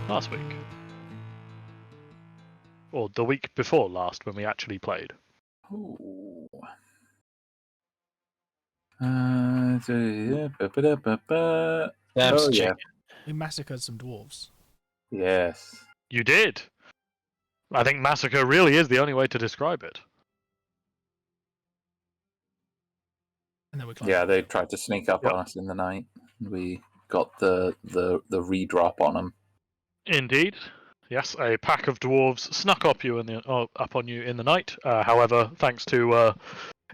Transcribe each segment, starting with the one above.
last week. Or the week before last when we actually played. Ooh. Yeah. We massacred some dwarves. Yes. You did. I think massacre really is the only way to describe it. And then we Yeah, they tried to sneak up on us in the night. We got the redrop on them. Indeed. Yes, a pack of dwarves snuck up on you in the night. However, thanks to,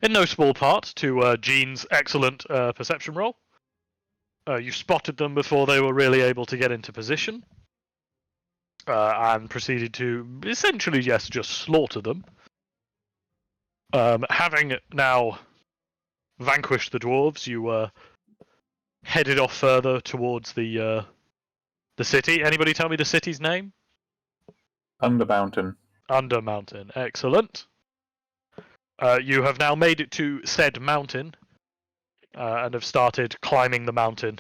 in no small part, to Jean's excellent perception roll, you spotted them before they were really able to get into position, and proceeded to essentially, just slaughter them. Having now vanquished the dwarves, you headed off further towards the city. Anybody tell me the city's name? Undermountain. Undermountain. Excellent. You have now made it to said mountain, and have started climbing the mountain,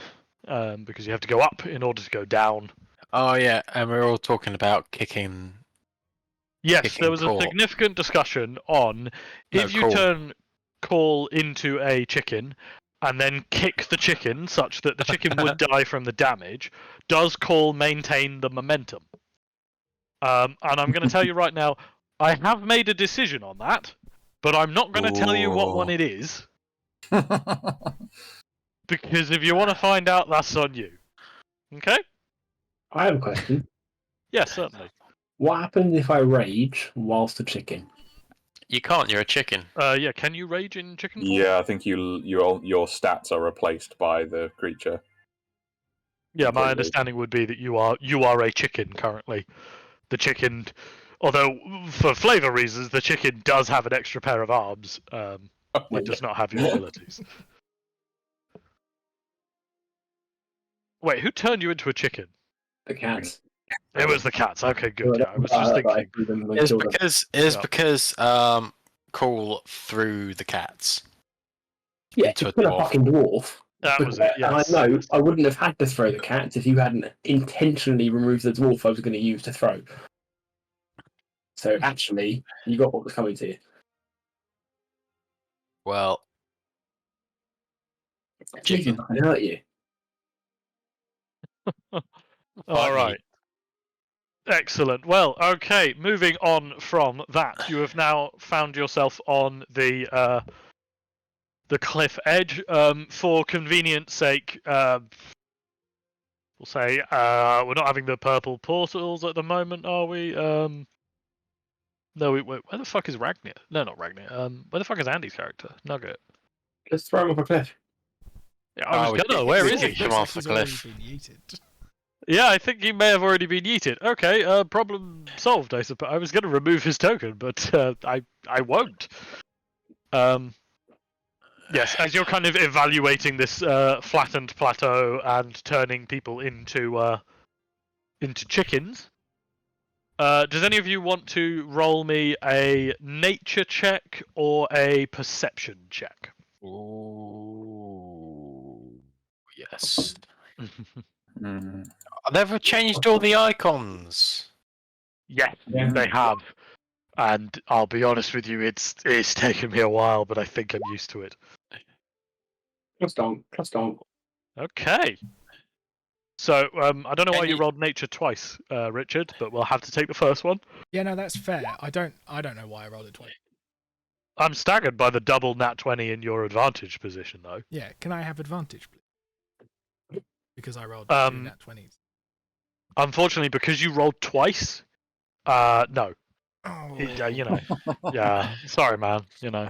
because you have to go up in order to go down. Oh yeah, and we're all talking about kicking. Yes, there was a significant discussion on if you turn Call into a chicken and then kick the chicken such that the chicken would die from the damage, does Call maintain the momentum? And I'm going to tell you right now, I have made a decision on that, but I'm not going to tell you what one it is. Because if you want to find out, that's on you. Okay? I have a question. Yes, certainly. What happens if I rage whilst a chicken? You can't, you're a chicken. Yeah, can you rage in chicken form? Yeah, I think your stats are replaced by the creature. Yeah, my understanding would be that you are a chicken currently. The chicken, although for flavour reasons, the chicken does have an extra pair of arms. It does not have your abilities. Wait, who turned you into a chicken? The cats. It was the cats. Okay, good. Yeah, I was just thinking. It's because Call threw the cats. Yeah, to kill a fucking dwarf. That was it. Yes. And I know I wouldn't have had to throw the cats if you hadn't intentionally removed the dwarf I was going to use to throw. So actually, you got what was coming to you. Well, chicken can hurt you. All right. Excellent. Well, okay. Moving on from that, you have now found yourself on the cliff edge. For convenience sake, we'll say we're not having the purple portals at the moment, are we? No, wait, where the fuck is Ragnar? No, not Ragnar. Where the fuck is Andy's character? Nugget. Let's throw him off a cliff. Yeah, I was gonna. Where is he? Come off the cliff. Yeah, I think he may have already been yeeted. Okay, problem solved, I suppose. I was going to remove his token, but I won't. Yes, as you're kind of evaluating this flattened plateau and turning people into chickens, does any of you want to roll me a nature check or a perception check? Ooh, yes. They've changed all the icons. Yes, they have. And I'll be honest with you, it's taken me a while, but I think I'm used to it. Plus don't. Okay. So, I don't know why you rolled nature twice, Richard, but we'll have to take the first one. Yeah, no, that's fair. I don't know why I rolled it twice. I'm staggered by the double nat 20 in your advantage position, though. Yeah, can I have advantage, please? Because I rolled 2 nat 20s. Unfortunately, because you rolled twice, no. Oh. You know. Yeah, sorry, man. You know.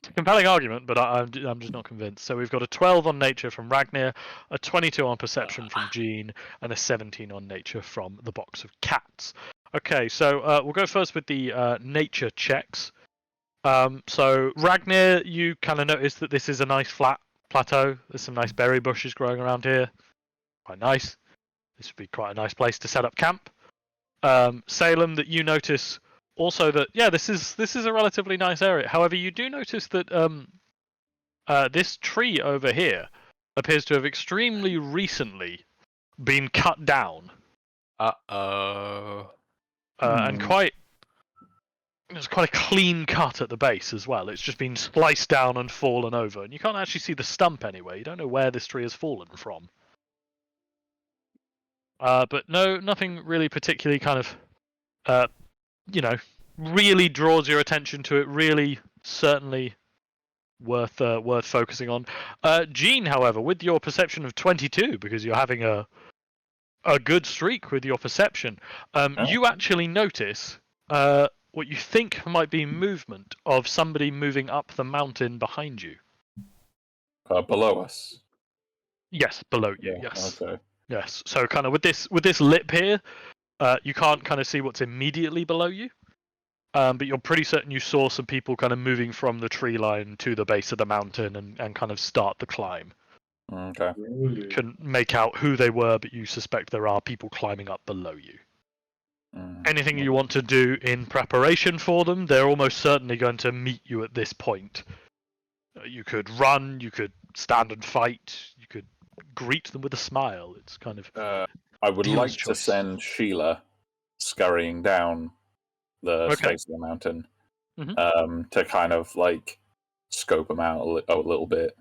It's a compelling argument, but I'm just not convinced. So we've got a 12 on nature from Ragnar, a 22 on perception from Jean, and a 17 on nature from the box of cats. Okay, so we'll go first with the nature checks. So Ragnar, you kind of notice that this is a nice flat plateau. There's some nice berry bushes growing around here. Quite nice. This would be quite a nice place to set up camp. Salem, that you notice also that this is a relatively nice area. However, you do notice that this tree over here appears to have extremely recently been cut down Uh-oh. And it's quite a clean cut at the base as well. It's just been sliced down and fallen over, and you can't actually see the stump anywhere. You don't know where this tree has fallen from. But no, nothing really particularly kind of, really draws your attention to it. Really, certainly worth focusing on. Gene, however, with your perception of 22, because you're having a good streak with your perception, you actually notice what you think might be movement of somebody moving up the mountain behind you. Below us. Yes, below you. Yeah, Yes. Okay. Yes. So kind of with this lip here, you can't kind of see what's immediately below you. But you're pretty certain you saw some people kind of moving from the tree line to the base of the mountain and kind of start the climb. Okay. You couldn't make out who they were, but you suspect there are people climbing up below you. Anything you want to do in preparation for them, they're almost certainly going to meet you at this point. You could run, you could stand and fight, you could greet them with a smile. It's kind of I would dealer's like to choice. send Sheila scurrying down the face of the mountain to kind of like scope them out a little bit.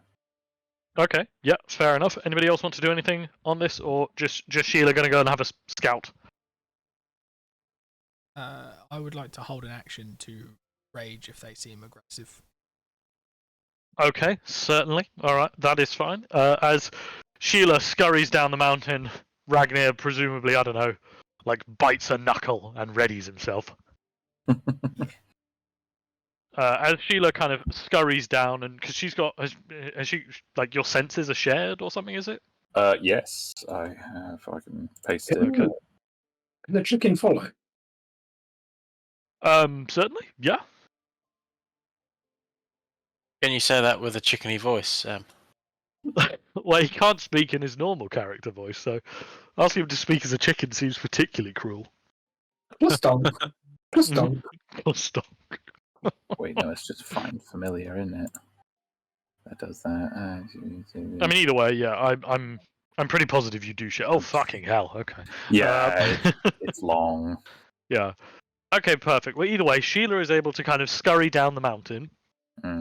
Okay, yeah, fair enough. Anybody else want to do anything on this, or just Sheila going to go and have a scout? I would like to hold an action to rage if they seem aggressive. Okay, certainly. All right, that is fine. As Sheila scurries down the mountain, Ragnar presumably, I don't know, like bites a knuckle and readies himself. As Sheila kind of scurries down, and because she's got, has she, like, your senses are shared or something, is it? Yes, I have. I can paste it. Can the chicken follow? Certainly, yeah. Can you say that with a chickeny voice, Sam? Well, he can't speak in his normal character voice, so asking him to speak as a chicken seems particularly cruel. Plus donk. Plus donk. Stop. Wait, no, it's just find familiar, isn't it? That does that. I mean, either way, yeah, I'm pretty positive you do shit. Oh, fucking hell. Okay. Yeah, it's long. Yeah. Okay, perfect. Well, either way, Sheila is able to kind of scurry down the mountain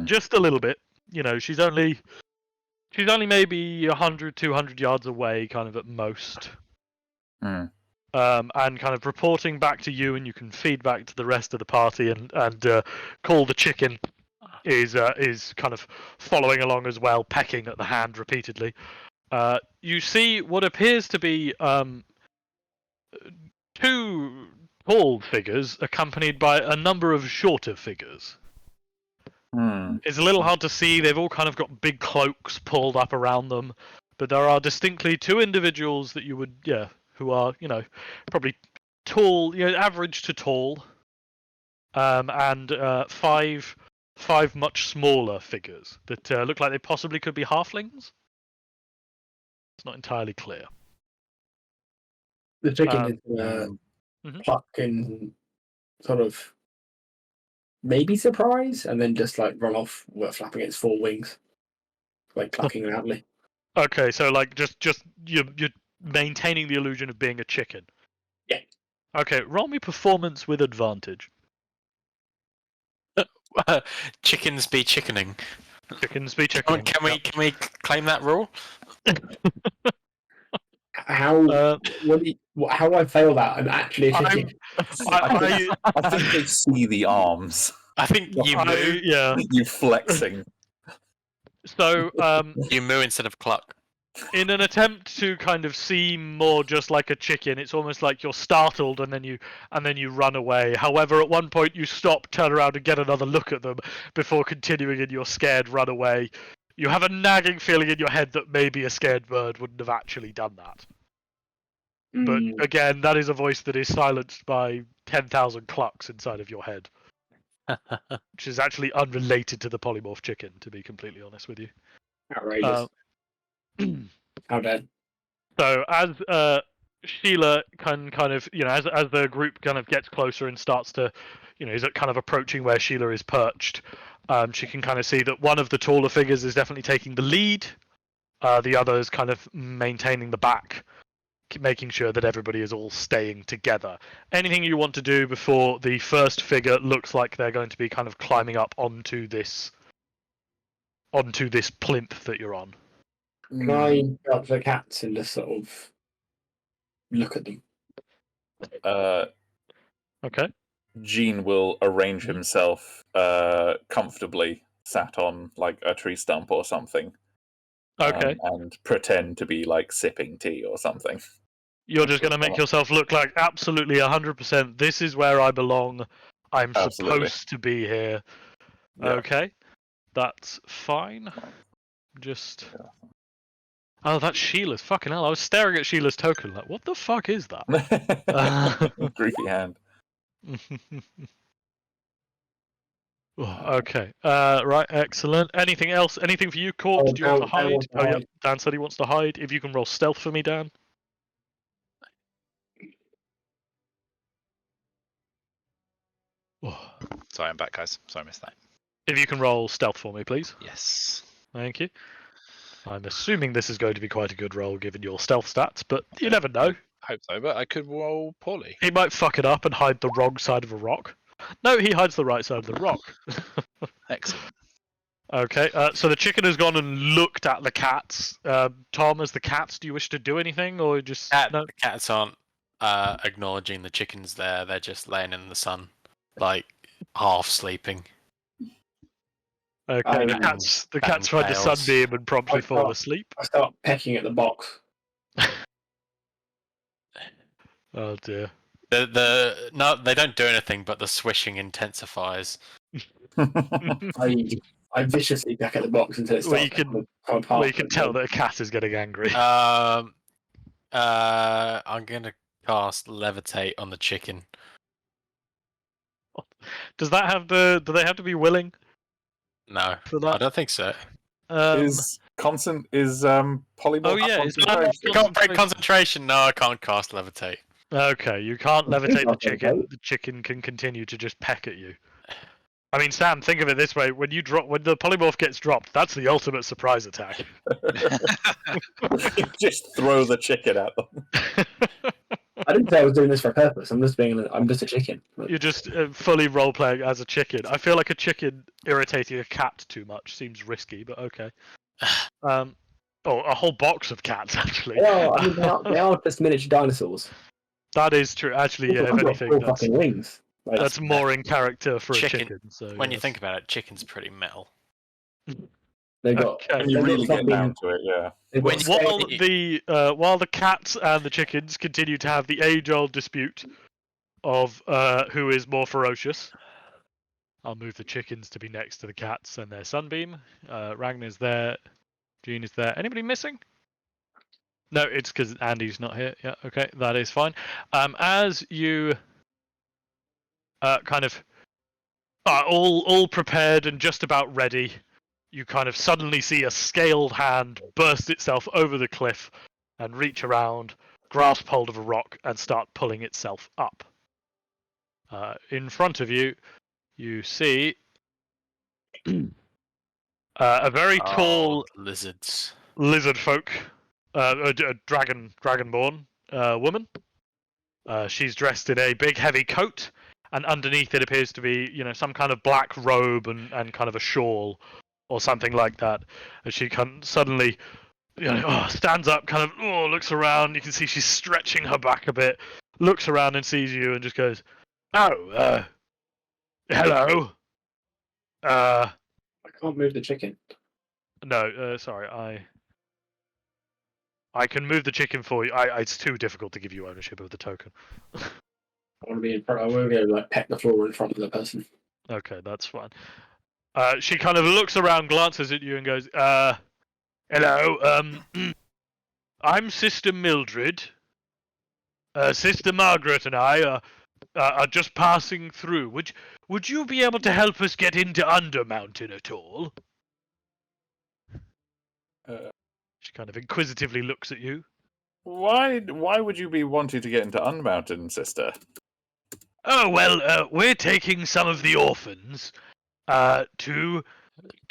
just a little bit. You know, she's only maybe 100, 200 yards away, kind of at most. And kind of reporting back to you, and you can feed back to the rest of the party, and call the chicken is kind of following along as well, pecking at the hand repeatedly. You see what appears to be two tall figures accompanied by a number of shorter figures. It's a little hard to see. They've all kind of got big cloaks pulled up around them, but there are distinctly two individuals that you would, who are, probably tall, average to tall, and five much smaller figures that look like they possibly could be halflings. It's not entirely clear. The chicken is pluck and sort of maybe surprise, and then just like run off, flapping its four wings, like clucking loudly. Okay, so like just you're maintaining the illusion of being a chicken. Yeah. Okay, roll me performance with advantage. Chickens be chickening. Chickens be chickening. Can we claim that rule? How how I fail that? I'm actually a chicken. I think they see the arms. I think you moo. Yeah. You flexing. So You moo instead of cluck. in an attempt to kind of seem more just like a chicken, it's almost like you're startled and then you run away. However, at one point you stop, turn around and get another look at them before continuing in your scared run away. You have a nagging feeling in your head that maybe a scared bird wouldn't have actually done that. But again, that is a voice that is silenced by 10,000 clucks inside of your head. Which is actually unrelated to the polymorph chicken, to be completely honest with you. Outrageous. How dead. So as Sheila kind of, as the group kind of gets closer and starts to, is kind of approaching where Sheila is perched, she can kind of see that one of the taller figures is definitely taking the lead. The other is kind of maintaining the back. making sure that everybody is all staying together. Anything you want to do before the first figure looks like they're going to be kind of climbing up onto this plinth that you're on? Can I go up to the cats and just sort of look at them? Okay. Gene will arrange himself comfortably sat on like a tree stump or something. Okay. And pretend to be like sipping tea or something. You're just going to make yourself look like absolutely 100%. This is where I belong. I'm supposed to be here. Yeah. Okay. That's fine. Just. Oh, that's Sheila's. Fucking hell. I was staring at Sheila's token like, what the fuck is that? Greasy hand. Okay. Right. Excellent. Anything else? Anything for you, Corpse? Do you want to hide? Oh, yeah. Dan said he wants to hide. If you can roll stealth for me, Dan. Sorry, I'm back, guys. Sorry, I missed that. If you can roll stealth for me, please. Yes. Thank you. I'm assuming this is going to be quite a good roll given your stealth stats, but you never know. Hope so, but I could roll poorly. He might fuck it up and hide the wrong side of a rock. No, he hides the right side of the rock. Excellent. Okay, so the chicken has gone and looked at the cats. Tom, as the cats, do you wish to do anything, or just no? The cats aren't acknowledging the chickens there. They're just laying in the sun, like half sleeping. Okay, the cats find a sunbeam and promptly fall asleep. I start pecking at the box. Oh dear. No, they don't do anything, but the swishing intensifies. I viciously peck at the box until it starts. Well, you can tell that a cat is getting angry. I'm gonna cast levitate on the chicken. Does that have to? Do they have to be willing? No, I don't think so. Is polymorph? Oh yeah, concentration. Concentration. No, I can't cast levitate. Okay, you can't levitate the chicken. The chicken can continue to just peck at you. I mean, Sam, think of it this way: when the polymorph gets dropped, that's the ultimate surprise attack. Just throw the chicken at them. I didn't say I was doing this for a purpose. I'm just a chicken. You're just fully role playing as a chicken. I feel like a chicken irritating a cat too much seems risky, but okay. A whole box of cats actually. Well, I mean, they are just miniature dinosaurs. That is true. Actually, yeah. If anything, that's fucking wings. That's more in character for a chicken. So when you think about it, chicken's pretty metal. They got. When you really get down to it, yeah. While the cats and the chickens continue to have the age-old dispute of who is more ferocious, I'll move the chickens to be next to the cats and their sunbeam. Ragnar's there. Gene is there. Anybody missing? No, it's because Andy's not here. Yeah, okay, that is fine. As you kind of are all prepared and just about ready, you kind of suddenly see a scaled hand burst itself over the cliff and reach around, grasp hold of a rock, and start pulling itself up. In front of you, you see a very tall lizard folk, a dragonborn woman. She's dressed in a big heavy coat, and underneath it appears to be, some kind of black robe and kind of a shawl or something like that. As she suddenly, stands up, kind of looks around. You can see she's stretching her back a bit, looks around and sees you, and just goes, "Oh, hello." I can't move the chicken. No, sorry, I can move the chicken for you. It's too difficult to give you ownership of the token. I want to be in front. I want to go peck the floor in front of the person. Okay, that's fine. She kind of looks around, glances at you, and goes, "Hello. I'm Sister Mildred. Sister Margaret and I are just passing through. Would you be able to help us get into Undermountain at all?" She kind of inquisitively looks at you. Why would you be wanting to get into Undermountain, sister? Oh, well, we're taking some of the orphans to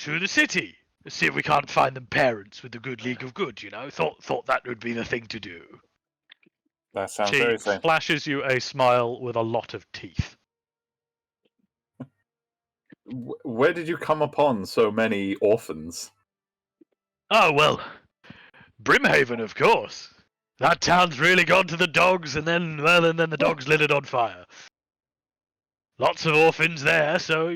the city. See if we can't find them parents with the good League of Good, Thought that would be the thing to do. That sounds She very safe. flashes you a smile with a lot of teeth. Where did you come upon so many orphans? Oh, well, Brimhaven, of course. That town's really gone to the dogs, and then the dogs lit it on fire. Lots of orphans there, so,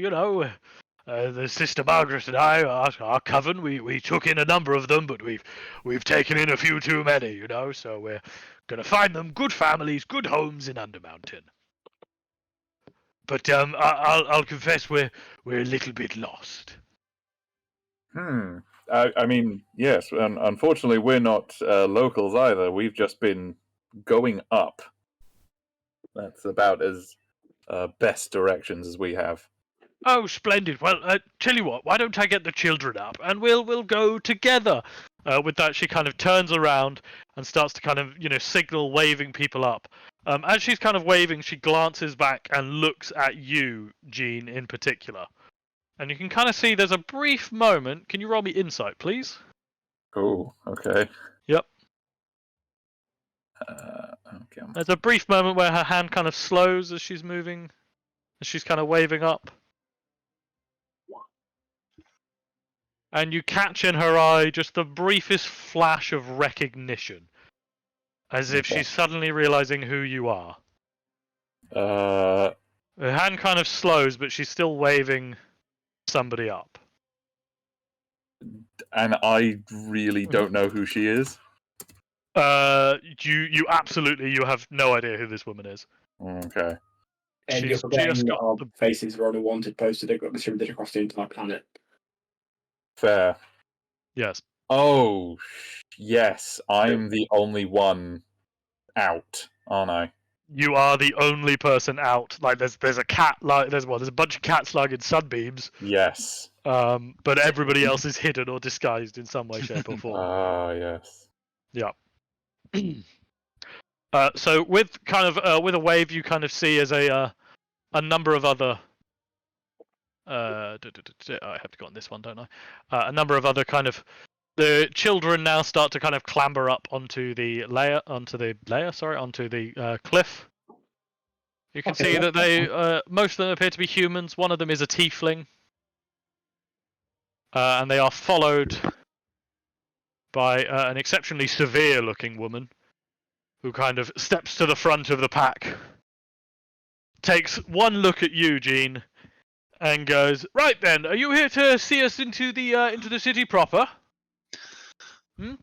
the Sister Margaret and I, our coven, we took in a number of them, but we've taken in a few too many, so we're going to find them good families, good homes in Undermountain. But I'll confess we're a little bit lost. I mean, yes, and unfortunately we're not locals either. We've just been going up. That's about as best directions as we have. Oh, splendid. Well, tell you what, why don't I get the children up, and we'll go together. With that, she kind of turns around and starts to kind of, signal, waving people up. As she's kind of waving, she glances back and looks at you, Jean, in particular. And you can kind of see there's a brief moment. Can you roll me insight, please? Oh, okay. Yep. Okay. There's a brief moment where her hand kind of slows as she's moving, as she's kind of waving up. And you catch in her eye just the briefest flash of recognition, as if she's suddenly realizing who you are. Her hand kind of slows, but she's still waving somebody up. And I really don't know who she is. You absolutely, you have no idea who this woman is. Okay. And you're forgetting that our faces were on a wanted poster that got distributed across the entire planet. Fair. Yes. Oh, yes. I'm the only one out, aren't I? You are the only person out. Like there's a cat, like there's a bunch of cats lying in sunbeams. Yes. But everybody else is hidden or disguised in some way, shape, or form. Ah, yes. Yeah. So with kind of with a wave, you kind of see as a number of other. I have to go on this one, don't I? A number of other kind of. The children now start to kind of clamber up onto the cliff. You can see that they, most of them appear to be humans. One of them is a tiefling, and they are followed by an exceptionally severe-looking woman, who kind of steps to the front of the pack, takes one look at you, Jean, and goes, "Right then, are you here to see us into the city proper?" Hmm?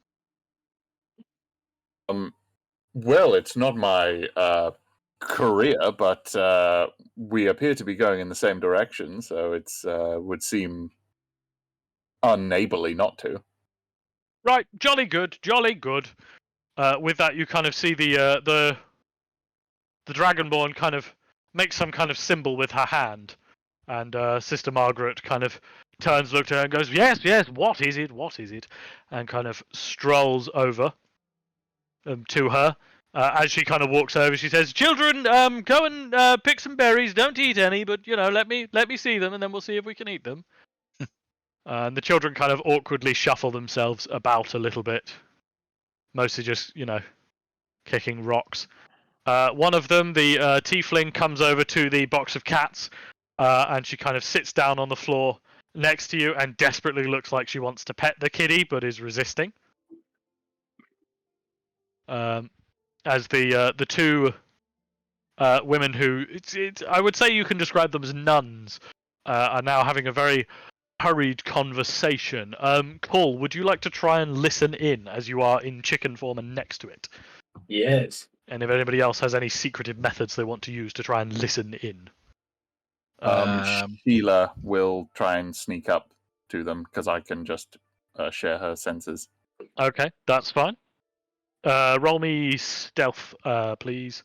Well, it's not my career, but we appear to be going in the same direction, so it's would seem unneighborly not to. Right, jolly good, jolly good. With that, you kind of see the Dragonborn kind of make some kind of symbol with her hand, and Sister Margaret kind of turns, looks at her, and goes, "Yes, yes. What is it? What is it?" And kind of strolls over to her. As she kind of walks over, she says, "Children, go and pick some berries. Don't eat any, but let me see them, and then we'll see if we can eat them." And the children kind of awkwardly shuffle themselves about a little bit, mostly just kicking rocks. One of them, the tiefling, comes over to the box of cats, and she kind of sits down on the floor next to you and desperately looks like she wants to pet the kitty, but is resisting. As the two women who I would say you can describe them as nuns, are now having a very hurried conversation. Cole, would you like to try and listen in as you are in chicken form and next to it? Yes. And if anybody else has any secretive methods they want to use to try and listen in. Sheila will try and sneak up to them because I can just share her senses. Okay, that's fine. Roll me stealth, please.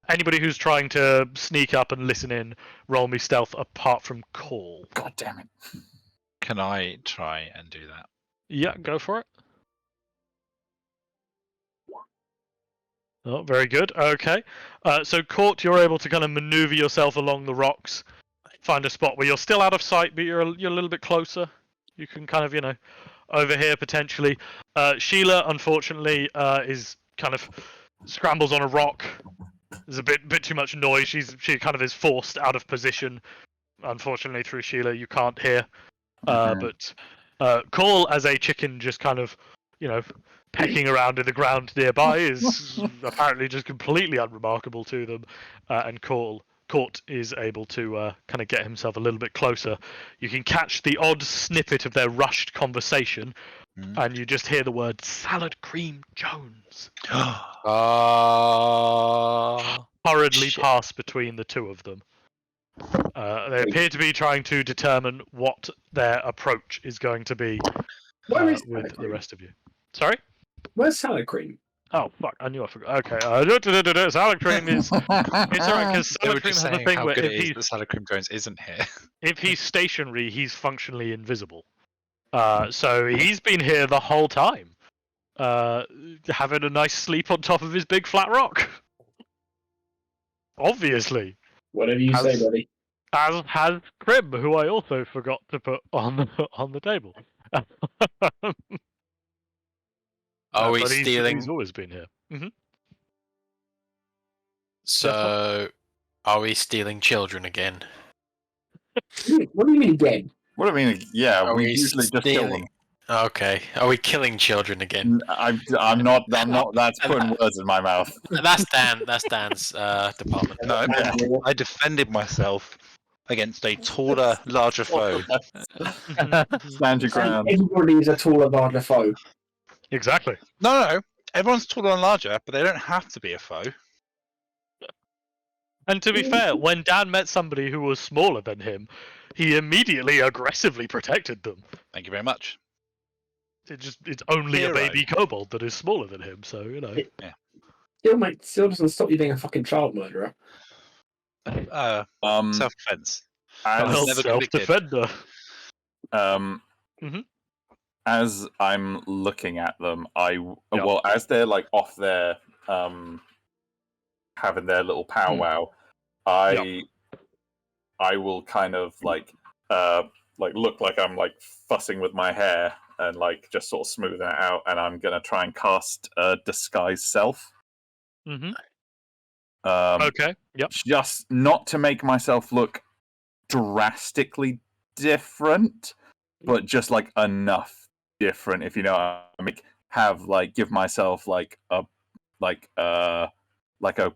Anybody who's trying to sneak up and listen in, roll me stealth apart from Call. God damn it. Can I try and do that? Yeah, go for it. Oh, very good. Okay. So, Court, you're able to kind of maneuver yourself along the rocks, find a spot where you're still out of sight, but you're a little bit closer. You can kind of, over here potentially. Sheila, unfortunately, is kind of scrambles on a rock. There's a bit too much noise. She kind of is forced out of position. Unfortunately, through Sheila, you can't hear. But Call, as a chicken, just kind of, pecking around in the ground nearby is apparently just completely unremarkable to them. And Court is able to kind of get himself a little bit closer. You can catch the odd snippet of their rushed conversation, and you just hear the word "Salad Cream Jones" hurriedly pass between the two of them. They appear to be trying to determine what their approach is going to be with the rest of you. Sorry? Where's Salad Cream? Oh, fuck. I knew I forgot. Okay. Salad Cream is... It's alright, because They were Salad Cream just has a saying thing how where good if it is he's, that Salad Cream Jones isn't here. if he's stationary, he's functionally invisible. So he's been here the whole time. Having a nice sleep on top of his big flat rock. Obviously. Whatever you say, buddy. As has Crib, who I also forgot to put on the table. Are we but stealing? He's always been here. So, are we stealing children again? What do you mean again? What do I mean? Yeah, Are we we usually just kill them. Okay. Are we killing children again? I'm not. That's putting words in my mouth. That's Dan's department. No, Yeah. I defended myself against a taller, larger foe. Stand your ground. Everybody is a taller, larger foe. Exactly. No. Everyone's taller and larger, but they don't have to be a foe. And to be fair, when Dan met somebody who was smaller than him, he immediately aggressively protected them. Thank you very much. It's only Hero. a baby kobold that is smaller than him, so Still doesn't stop you being a fucking child murderer. Self-defense. As, self-defender. as I'm looking at them, well, as they're like off there, having their little powwow, I will kind of like look like I'm like fussing with my hair and like just sort of smoothing it out, and I'm gonna try and cast disguise self. Okay. Yep. Just not to make myself look drastically different, but just like enough different, if you know what I mean. Give myself like a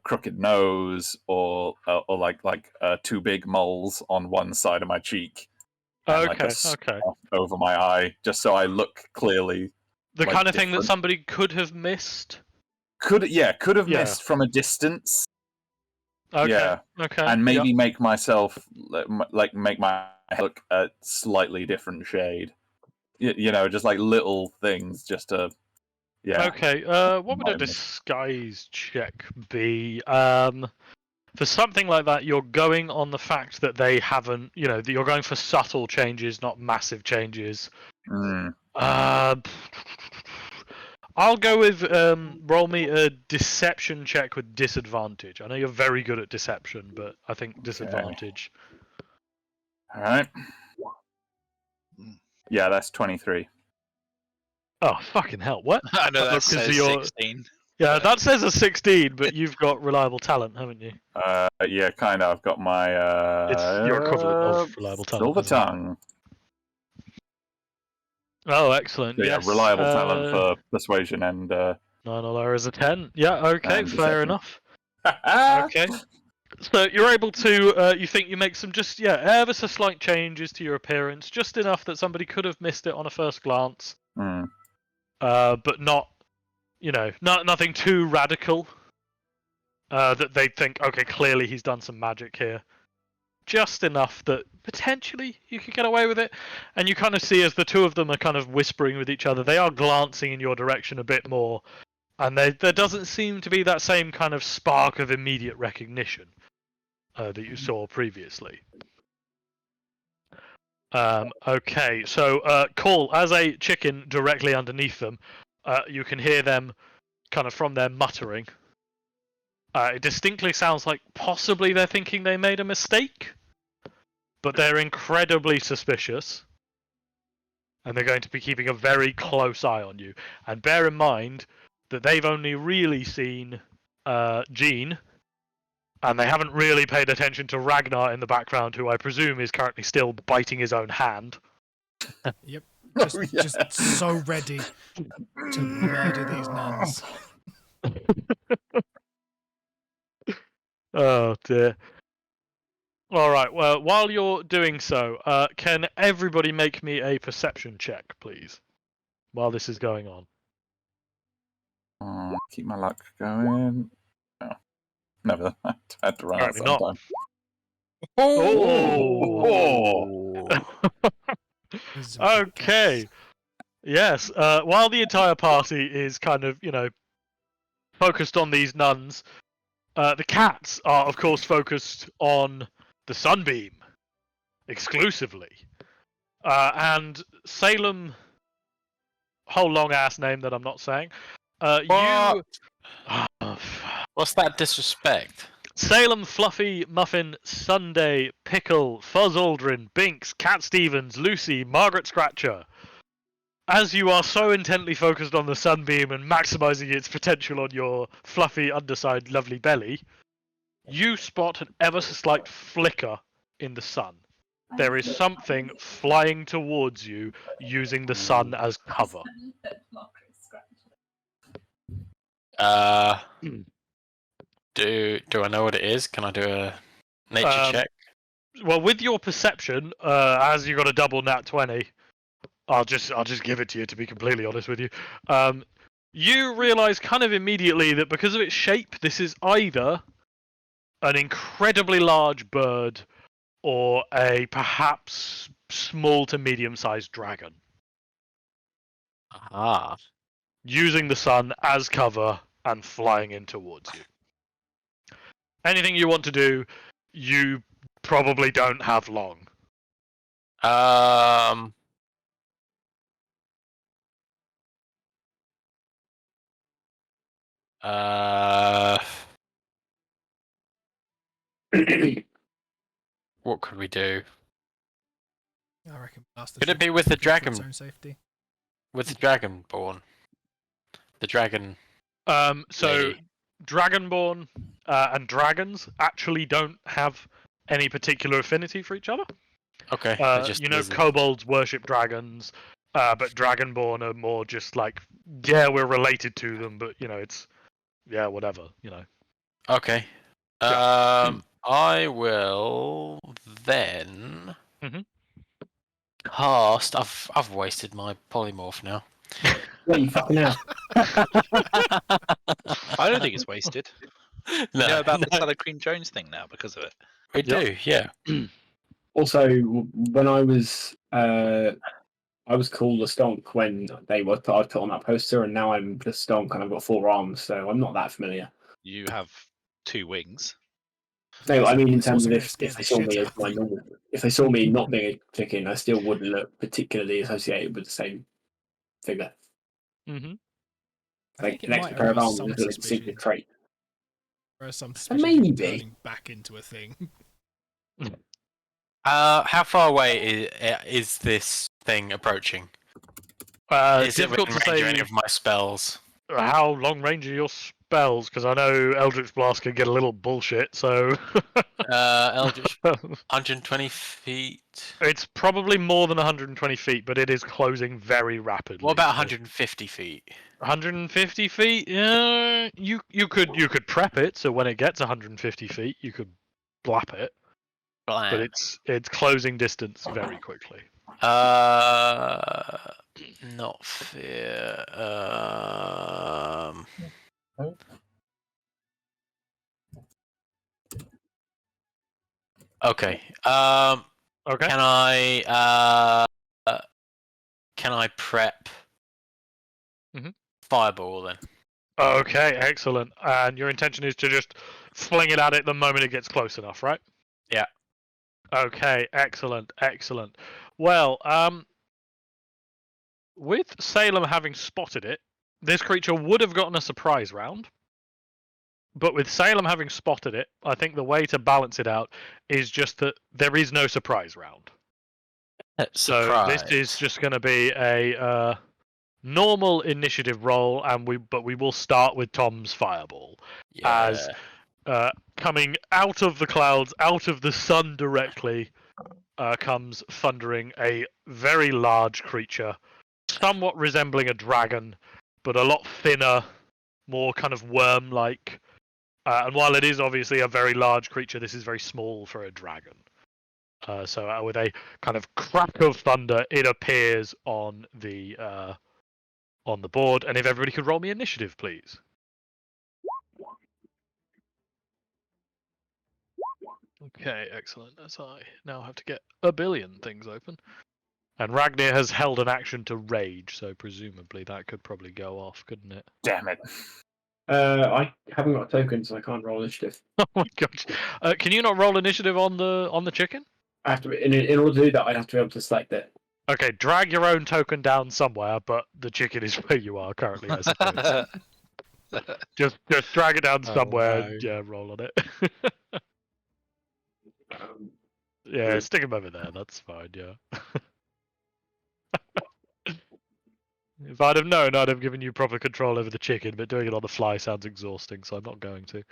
crooked nose, or like two big moles on one side of my cheek. And like a spot over my eye, just so I look clearly. The like, kind of thing that different. somebody could have missed. Could have missed from a distance. Okay. Yeah. Okay. And maybe make myself make my hair look a slightly different shade. Just like little things, just to. Yeah. Okay. What would a disguise check be? For something like that, you're going on the fact that they haven't, that you're going for subtle changes, not massive changes. I'll go with roll me a deception check with disadvantage. I know you're very good at deception, but I think disadvantage. All right. Yeah, that's 23. Oh, fucking hell! What? I know that says 16. Yeah, that says a 16, but you've got reliable talent, haven't you? Yeah, kind of. I've got my It's your equivalent of reliable talent. Silver tongue. Oh, excellent. So, yes. Reliable talent for persuasion and 9 or is a 10. Yeah, okay, fair enough. Ah! Okay. So you're able to, you think you make some just, ever so slight changes to your appearance, just enough that somebody could have missed it on a first glance, but not, nothing too radical, that they think, okay, clearly he's done some magic here. Just enough that potentially you could get away with it. And you kind of see as the two of them are kind of whispering with each other, they are glancing in your direction a bit more. And there doesn't seem to be that same kind of spark of immediate recognition that you saw previously. Okay, so Call, as a chicken directly underneath them, you can hear them kind of from their muttering. It distinctly sounds like possibly they're thinking they made a mistake, but they're incredibly suspicious. And they're going to be keeping a very close eye on you. And bear in mind that they've only really seen Jean, and they haven't really paid attention to Ragnar in the background, who I presume is currently still biting his own hand. Yep. Oh, Just so ready to murder these nuns. Oh dear. All right. Well, while you're doing so, can everybody make me a perception check, please, while this is going on? Keep my luck going. Oh, never. I had to run out Apparently not. sometime. Oh. This is a big Okay. case. Yes. While the entire party is kind of, focused on these nuns, the cats are, of course, focused on the sunbeam exclusively. And Salem, whole long ass name that I'm not saying. What? What's that disrespect? Salem, Fluffy, Muffin, Sunday, Pickle, Fuzz Aldrin, Binks, Cat Stevens, Lucy, Margaret Scratcher. As you are so intently focused on the sunbeam and maximizing its potential on your fluffy, underside, lovely belly, you spot an ever so slight flicker in the sun. There is something flying towards you using the sun as cover. Do I know what it is? Can I do a nature check? Well, with your perception, as you got a double nat 20, I'll just give it to you, to be completely honest with you. You realise kind of immediately that because of its shape, this is either an incredibly large bird or a perhaps small to medium-sized dragon. Ah. Using the sun as cover and flying in towards you. Anything you want to do, you probably don't have long. What could we do? I reckon blast the Could it ship be with the for its dragon? own safety. With the Dragonborn? The dragon. So lady. Dragonborn and dragons actually don't have any particular affinity for each other. Okay. Kobolds worship dragons, but Dragonborn are more just like, yeah, we're related to them, but it's whatever. Okay. Yeah. I will then Mhm. cast. I've wasted my polymorph now. What you fucking hell? I don't think it's wasted. You know about the Salad Cream Jones thing now because of it. We do, yeah. Also, when I was called the Stonk when I was put on that poster, and now I'm the Stonk and I've got 4 arms, so I'm not that familiar. You have 2 wings. No, I mean in It's terms also of gonna if scare they the saw shit me out as of my me. normal, if they saw me not being a chicken, I still wouldn't look particularly associated with the same figure. Mm-hmm. I Like think it an extra might pair of raise arms some is a suspicion. distinctive trait. Or some suspicion of Maybe. turning back into a thing. How far away is this thing approaching? Is it Difficult within to range of any say of my spells? how long range are your spells, because I know Eldritch Blast can get a little bullshit, so... Eldritch, 120 feet. It's probably more than 120 feet, but it is closing very rapidly. What about 150 feet? 150 feet? Yeah, you could prep it, so when it gets 150 feet, you could blap it. But Blam. it's closing distance very quickly. Not fear. Okay. Okay. Can I prep fireball then? Okay, excellent. And your intention is to just fling it at it the moment it gets close enough, right? Yeah. Okay, excellent, excellent. Well, with Salem having spotted it, this creature would have gotten a surprise round. But with Salem having spotted it, I think the way to balance it out is just that there is no surprise round. So this is just going to be a normal initiative roll, but we will start with Tom's fireball. As coming out of the clouds, out of the sun directly, comes thundering a very large creature, somewhat resembling a dragon, but a lot thinner, more kind of worm-like. And while it is obviously a very large creature, this is very small for a dragon. So with a kind of crack of thunder, it appears on the board. And if everybody could roll me initiative, please. Okay, excellent. As I now have to get a billion things open. And Ragnir has held an action to rage, so presumably that could probably go off, couldn't it? Damn it. I haven't got a token, so I can't roll initiative. Oh my gosh. Can you not roll initiative on the chicken? I have to, in order to do that, I'd have to be able to select it. Okay, drag your own token down somewhere, but the chicken is where you are currently, I suppose. just drag it down somewhere and roll on it. Yeah, stick him over there, that's fine, yeah. If I'd have known, I'd have given you proper control over the chicken, but doing it on the fly sounds exhausting, so I'm not going to.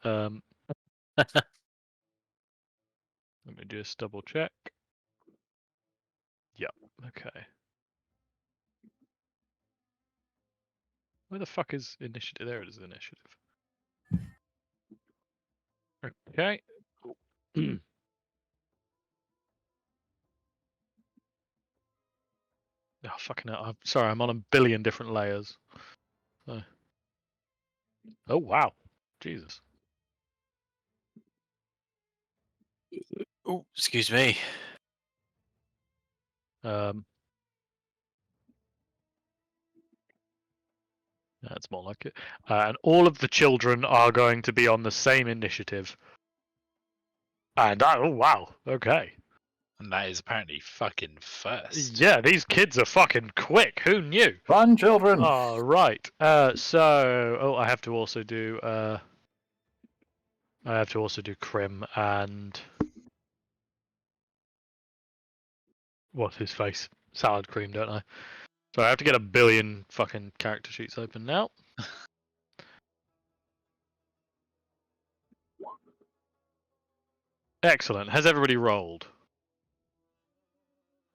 Let me just double check. Yep, okay. Where the fuck is initiative? There it is, initiative. Okay. Oh, fucking hell. I'm sorry, I'm on a billion different layers. Oh, wow. Jesus. Oh, excuse me. That's more like it. And all of the children are going to be on the same initiative. And oh, wow. Okay. And that is apparently fucking first. Yeah, these kids are fucking quick. Who knew? Run, children! All right. So, I have to also do. I have to also do Crim and what's his face? Salad Cream, don't I? So I have to get a billion fucking character sheets open now. Excellent. Has everybody rolled?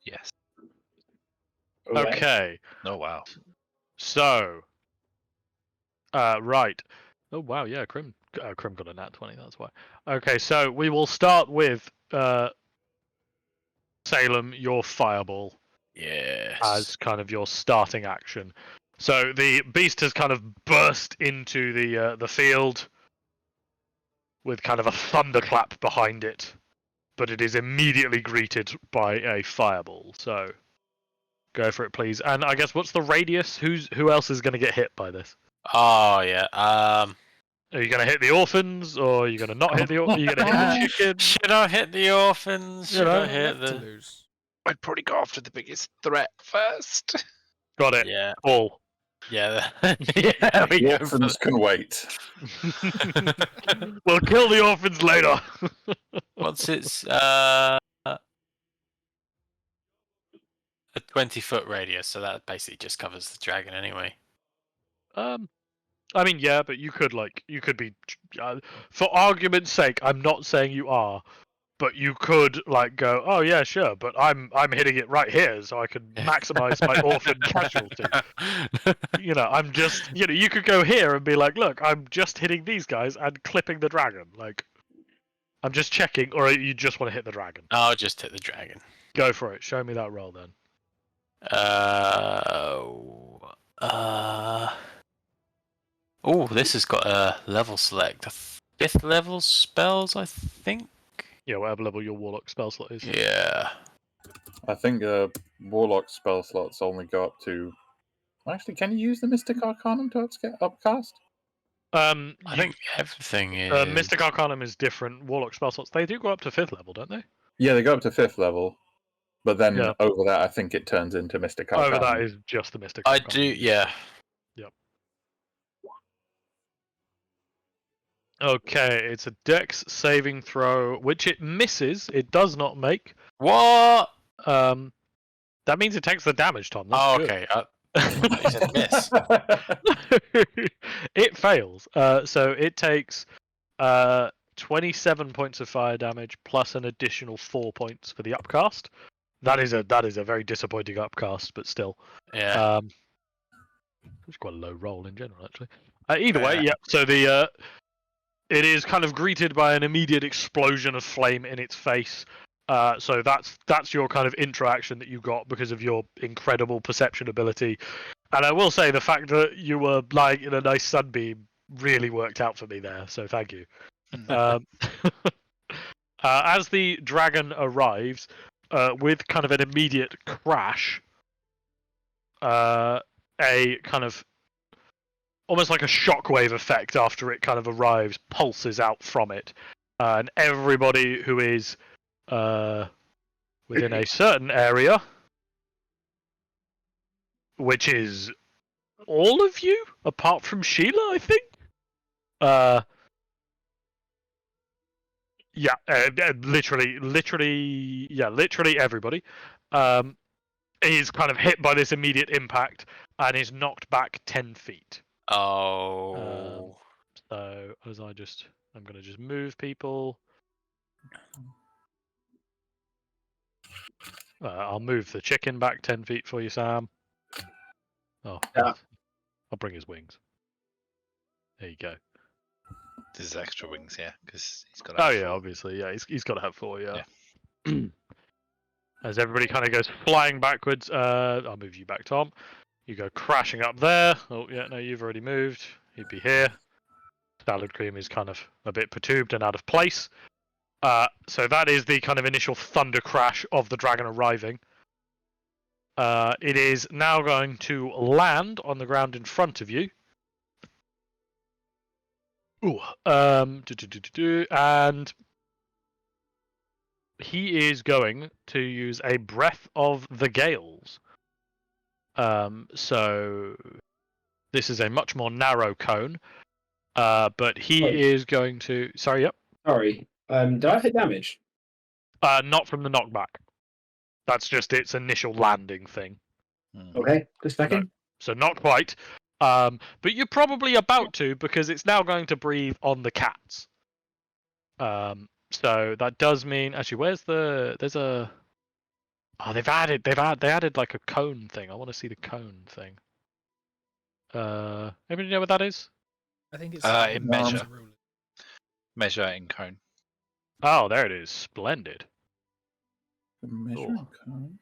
Yes. Okay. Oh wow. So, right. Oh wow, yeah, Crim got a nat 20. That's why. Okay, so we will start with Salem, your fireball. Yes. As kind of your starting action. So the beast has kind of burst into the field with kind of a thunderclap behind it, but it is immediately greeted by a fireball. So go for it, please. And I guess what's the radius? Who else is going to get hit by this? Oh yeah. Are you going to hit the orphans, or are you going to not hit the? Are you going to hit the chicken? Should I hit the orphans? Should I hit the? lose. I'd probably go after the biggest threat first. Got it. Yeah. All. Yeah. Yeah. We The go for orphans can wait. We'll kill the orphans later. What's its a 20-foot radius, so that basically just covers the dragon anyway. I mean, yeah, but you could be, for argument's sake, I'm not saying you are, but you could go, oh yeah, sure, but I'm hitting it right here, so I can maximize my orphan casualty. I'm just, you could go here and be like, look, I'm just hitting these guys and clipping the dragon. I'm just checking, or you just want to hit the dragon? I'll just hit the dragon. Go for it. Show me that roll then. Oh, this has got a level select. A 5th level spells, I think. Yeah, whatever level your warlock spell slot is. Yeah. I think warlock spell slots only go up to. Actually, can you use the Mystic Arcanum to upcast? I think everything is. Mystic Arcanum is different. Warlock spell slots, they do go up to 5th level, don't they? Yeah, they go up to 5th level, but then Yeah. over that, I think it turns into Mystic Arcanum. Over that is just the Mystic I Arcanum. do, yeah. Yep. Okay, it's a Dex saving throw, which it misses. It does not make. What? That means it takes the damage, Tom. That's good. Okay. He's a miss. It fails. So it takes 27 points of fire damage plus an additional 4 points for the upcast. That is a very disappointing upcast, but still. Yeah. It's quite a low roll in general, actually. Either way, yeah. So the it is kind of greeted by an immediate explosion of flame in its face. So that's your kind of interaction that you got because of your incredible perception ability. And I will say the fact that you were lying in a nice sunbeam really worked out for me there. So thank you. As the dragon arrives, with kind of an immediate crash, a kind of almost like a shockwave effect after it kind of arrives pulses out from it, and everybody who is within a certain area, which is all of you apart from Sheila, I think. Yeah, literally everybody is kind of hit by this immediate impact and is knocked back 10 feet. Oh. So I'm going to just move people. I'll move the chicken back 10 feet for you, Sam. Oh, Yeah. I'll bring his wings. There you go. There's extra wings here because he's got. Oh yeah, obviously, yeah. He's got to have 4, yeah. As everybody kind of goes flying backwards, I'll move you back, Tom. You go crashing up there. Oh yeah, no, you've already moved. He'd be here. Salad cream is kind of a bit perturbed and out of place. So that is the kind of initial thunder crash of the dragon arriving. It is now going to land on the ground in front of you. Ooh, and he is going to use a Breath of the Gales. So this is a much more narrow cone, but he is going to. Sorry, yep. Sorry. Did I hit damage? Not from the knockback. That's just its initial landing thing. Okay, just checking. No. So not quite. But you're probably about to because it's now going to breathe on the cats. So that does mean actually there's a they added like a cone thing. I want to see the cone thing. Anybody know what that is? I think it's measure in cone. Oh, there it is. Splendid. Measuring cone.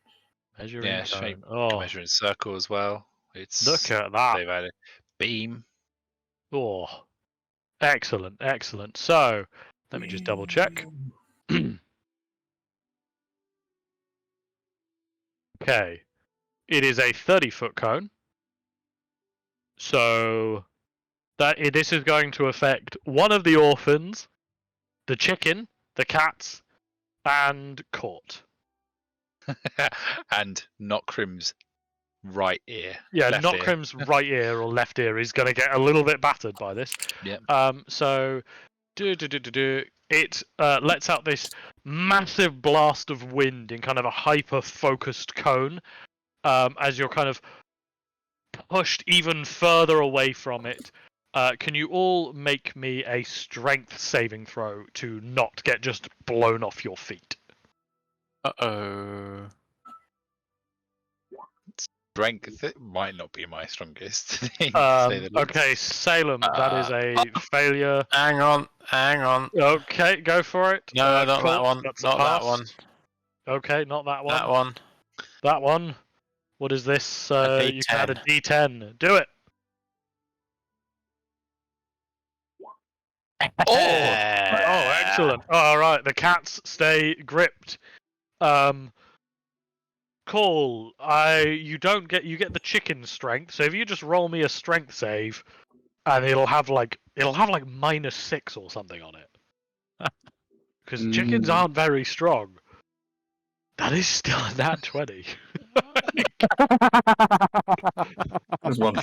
Measuring Yeah, cone. shape. Oh, Measuring circle as well. It's look at that. They've added beam. Oh, excellent. So let me just double check. Okay, it is a 30-foot cone. So this is going to affect one of the orphans, the chicken, the cats, and Court. And Knockrim's right ear. Yeah, left ear. Knockrim's right ear or left ear is going to get a little bit battered by this. Yep. So it lets out this massive blast of wind in kind of a hyper-focused cone as you're kind of pushed even further away from it. Can you all make me a strength saving throw to not get just blown off your feet? Uh-oh. Strength might not be my strongest thing. to say the least. Okay, Salem, that is a failure. Hang on. Okay, go for it. No, not Colt, that one. that's a Not that pass. one. Okay, not that one. That one. That one. What is this? A You can add a D10. D10. Do it. Oh! Oh, excellent. All right, the cats stay gripped. Cool. You get the chicken strength. So if you just roll me a strength save, and it'll have like -6 or something on it. Because chickens aren't very strong. That is still a nat 20. There's one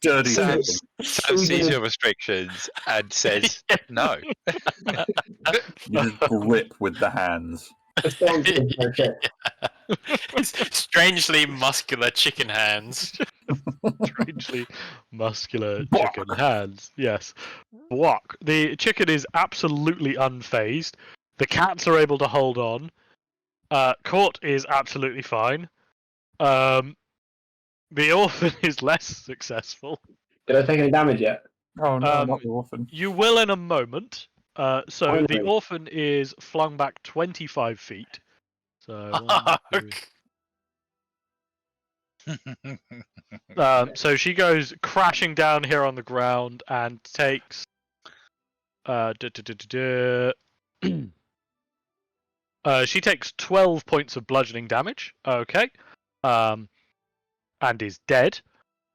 dirty Sam chicken. sees your restrictions and says no. You just grip with the hands. Okay. Strangely muscular chicken hands. Strangely muscular Bwok. chicken hands. Yes. Bwok. The chicken is absolutely unfazed. The cats are able to hold on. Court is absolutely fine. The orphan is less successful. Did I take any damage yet? Oh no, not the orphan. You will in a moment. So the Finally. orphan is flung back 25 feet. So so she goes crashing down here on the ground and takes she takes 12 points of bludgeoning damage. Okay. And is dead.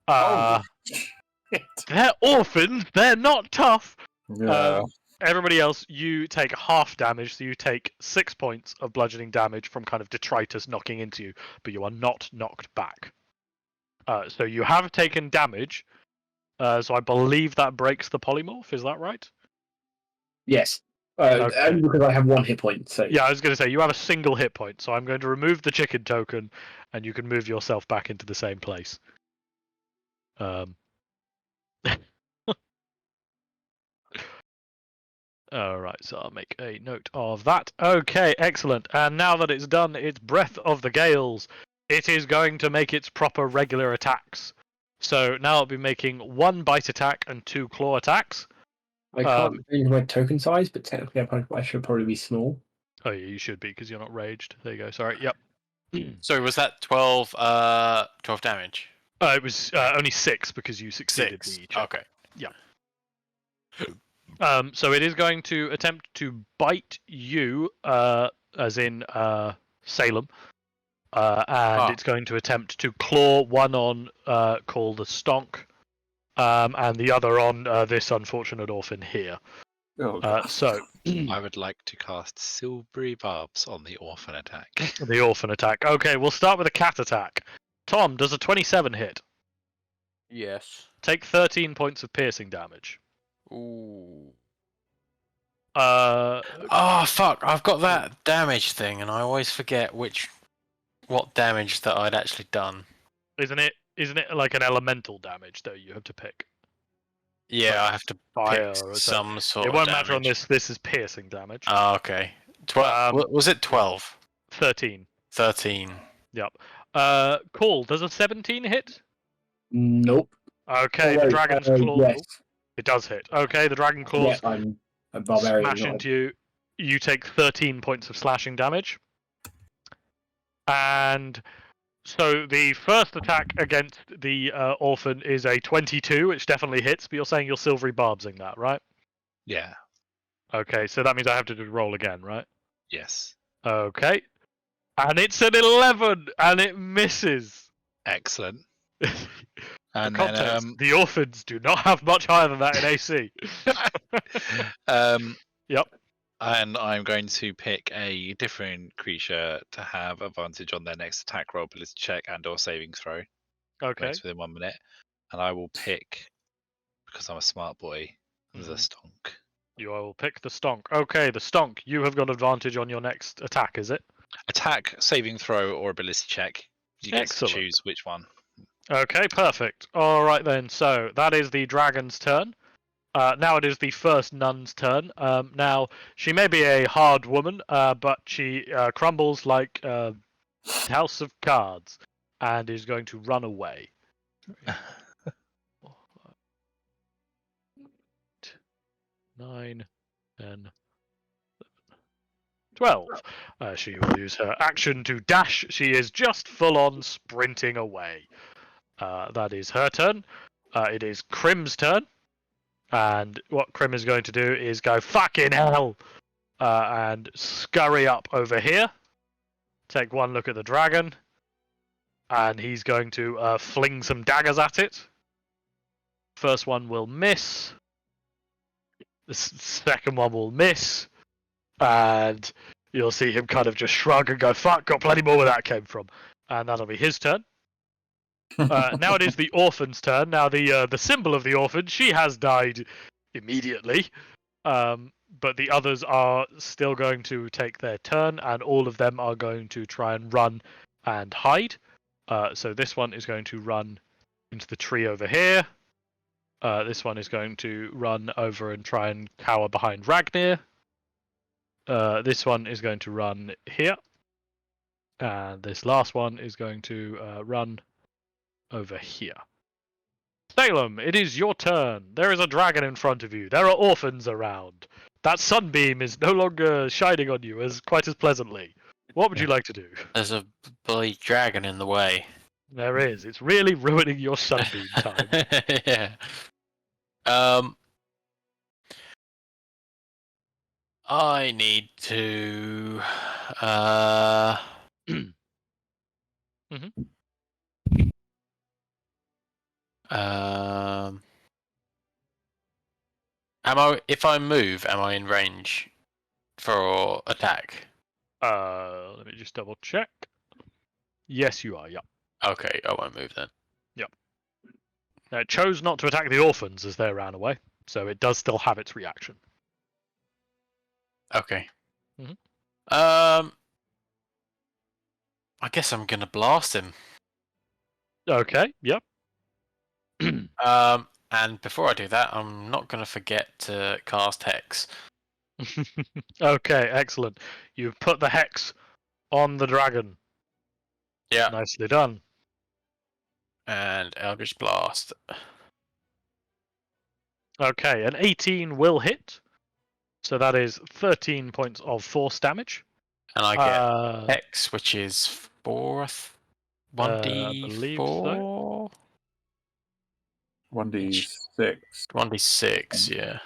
Oh, They're orphans. They're not tough. yeah. Everybody else, you take half damage, so you take 6 points of bludgeoning damage from kind of detritus knocking into you, but you are not knocked back. So you have taken damage. So I believe that breaks the polymorph. Is that right? Yes. Okay. Only because I have 1 hit point. So Yeah, I was going to say you have a single hit point, so I'm going to remove the chicken token, and you can move yourself back into the same place. Alright, so I'll make a note of that. Okay, excellent. And now that it's done its Breath of the Gales, it is going to make its proper regular attacks. So now it'll be making 1 bite attack and 2 claw attacks. I can't change my token size, but technically I should probably be small. Oh yeah, you should be, because you're not raged. There you go, sorry, yep. So was that 12 damage? It was only 6, because you succeeded 6. the check. Okay. So it is going to attempt to bite you, as in Salem, and it's going to attempt to claw one on called the Stonk, and the other on this unfortunate orphan here. Oh, God. So I would like to cast Silvery Barbs on the orphan attack. the orphan attack. Okay, we'll start with a cat attack. Tom, does a 27 hit? Yes. Take 13 points of piercing damage. Ooh. Oh fuck! I've got that damage thing, and I always forget what damage that I'd actually done. Isn't it like an elemental damage though? You have to pick Yeah, I have to fire pick or some sort It of won't damage. matter on this. This is piercing damage. Oh, okay. 12. Was it 12? 13. 13. Yep. Cool. Does a 17 hit? Nope. Okay, the dragon's claw. Yes. It does hit. Okay, the dragon Yeah, claws I'm a barbarian. smash into you. You take 13 points of slashing damage. And so the first attack against the orphan is a 22, which definitely hits, but you're saying you're silvery barbsing that, right? Yeah. Okay, so that means I have to roll again, right? Yes. Okay. And it's an 11, and it misses. Excellent. For And context, then, the orphans do not have much higher than that in AC. Yep. And I'm going to pick a different creature to have advantage on their next attack roll, ability check, and/or saving throw. Okay. Makes within 1 minute. And I will pick, because I'm a smart boy, the Stonk. You will pick the Stonk. Okay, the Stonk. You have got advantage on your next attack, is it? Attack, saving throw, or ability check. You get to Excellent. choose which one. Okay, perfect. All right then. So that is the dragon's turn. Now it is the first nun's turn. Now she may be a hard woman, but she crumbles like a house of cards, and is going to run away. 9, 10, 12. She will use her action to dash. She is just full on sprinting away. That is her turn. It is Crim's turn. And what Crim is going to do is go, fucking hell! And scurry up over here. Take one look at the dragon. And he's going to fling some daggers at it. First one will miss. The second one will miss. And you'll see him kind of just shrug and go, fuck, got plenty more where that came from. And that'll be his turn. Now it is the orphan's turn. Now the symbol of the orphan, she has died immediately. But the others are still going to take their turn, and all of them are going to try and run and hide. So this one is going to run into the tree over here. This one is going to run over and try and cower behind Ragnir. This one is going to run here. And this last one is going to run over here. Salem, it is your turn. There is a dragon in front of you. There are orphans around. That sunbeam is no longer shining on you quite as pleasantly. What would you like to do? There's a bloody dragon in the way. There is. It's really ruining your sunbeam time. Yeah. I need to. If I move, am I in range for attack? Let me just double check. Yes, you are. Yep. Okay, I won't move then. Now, it chose not to attack the orphans as they ran away, so it does still have its reaction. Okay. Mhm. I guess I'm gonna blast him. Okay. Yep. And before I do that, I'm not gonna forget to cast Hex. Okay. Excellent. You've put the hex on the dragon. Yeah. Nicely done. And Eldritch Blast. Okay, an 18 will hit. So that is 13 points of force damage. And I get Hex, which is 1d4? 1d6. 1d6, yeah.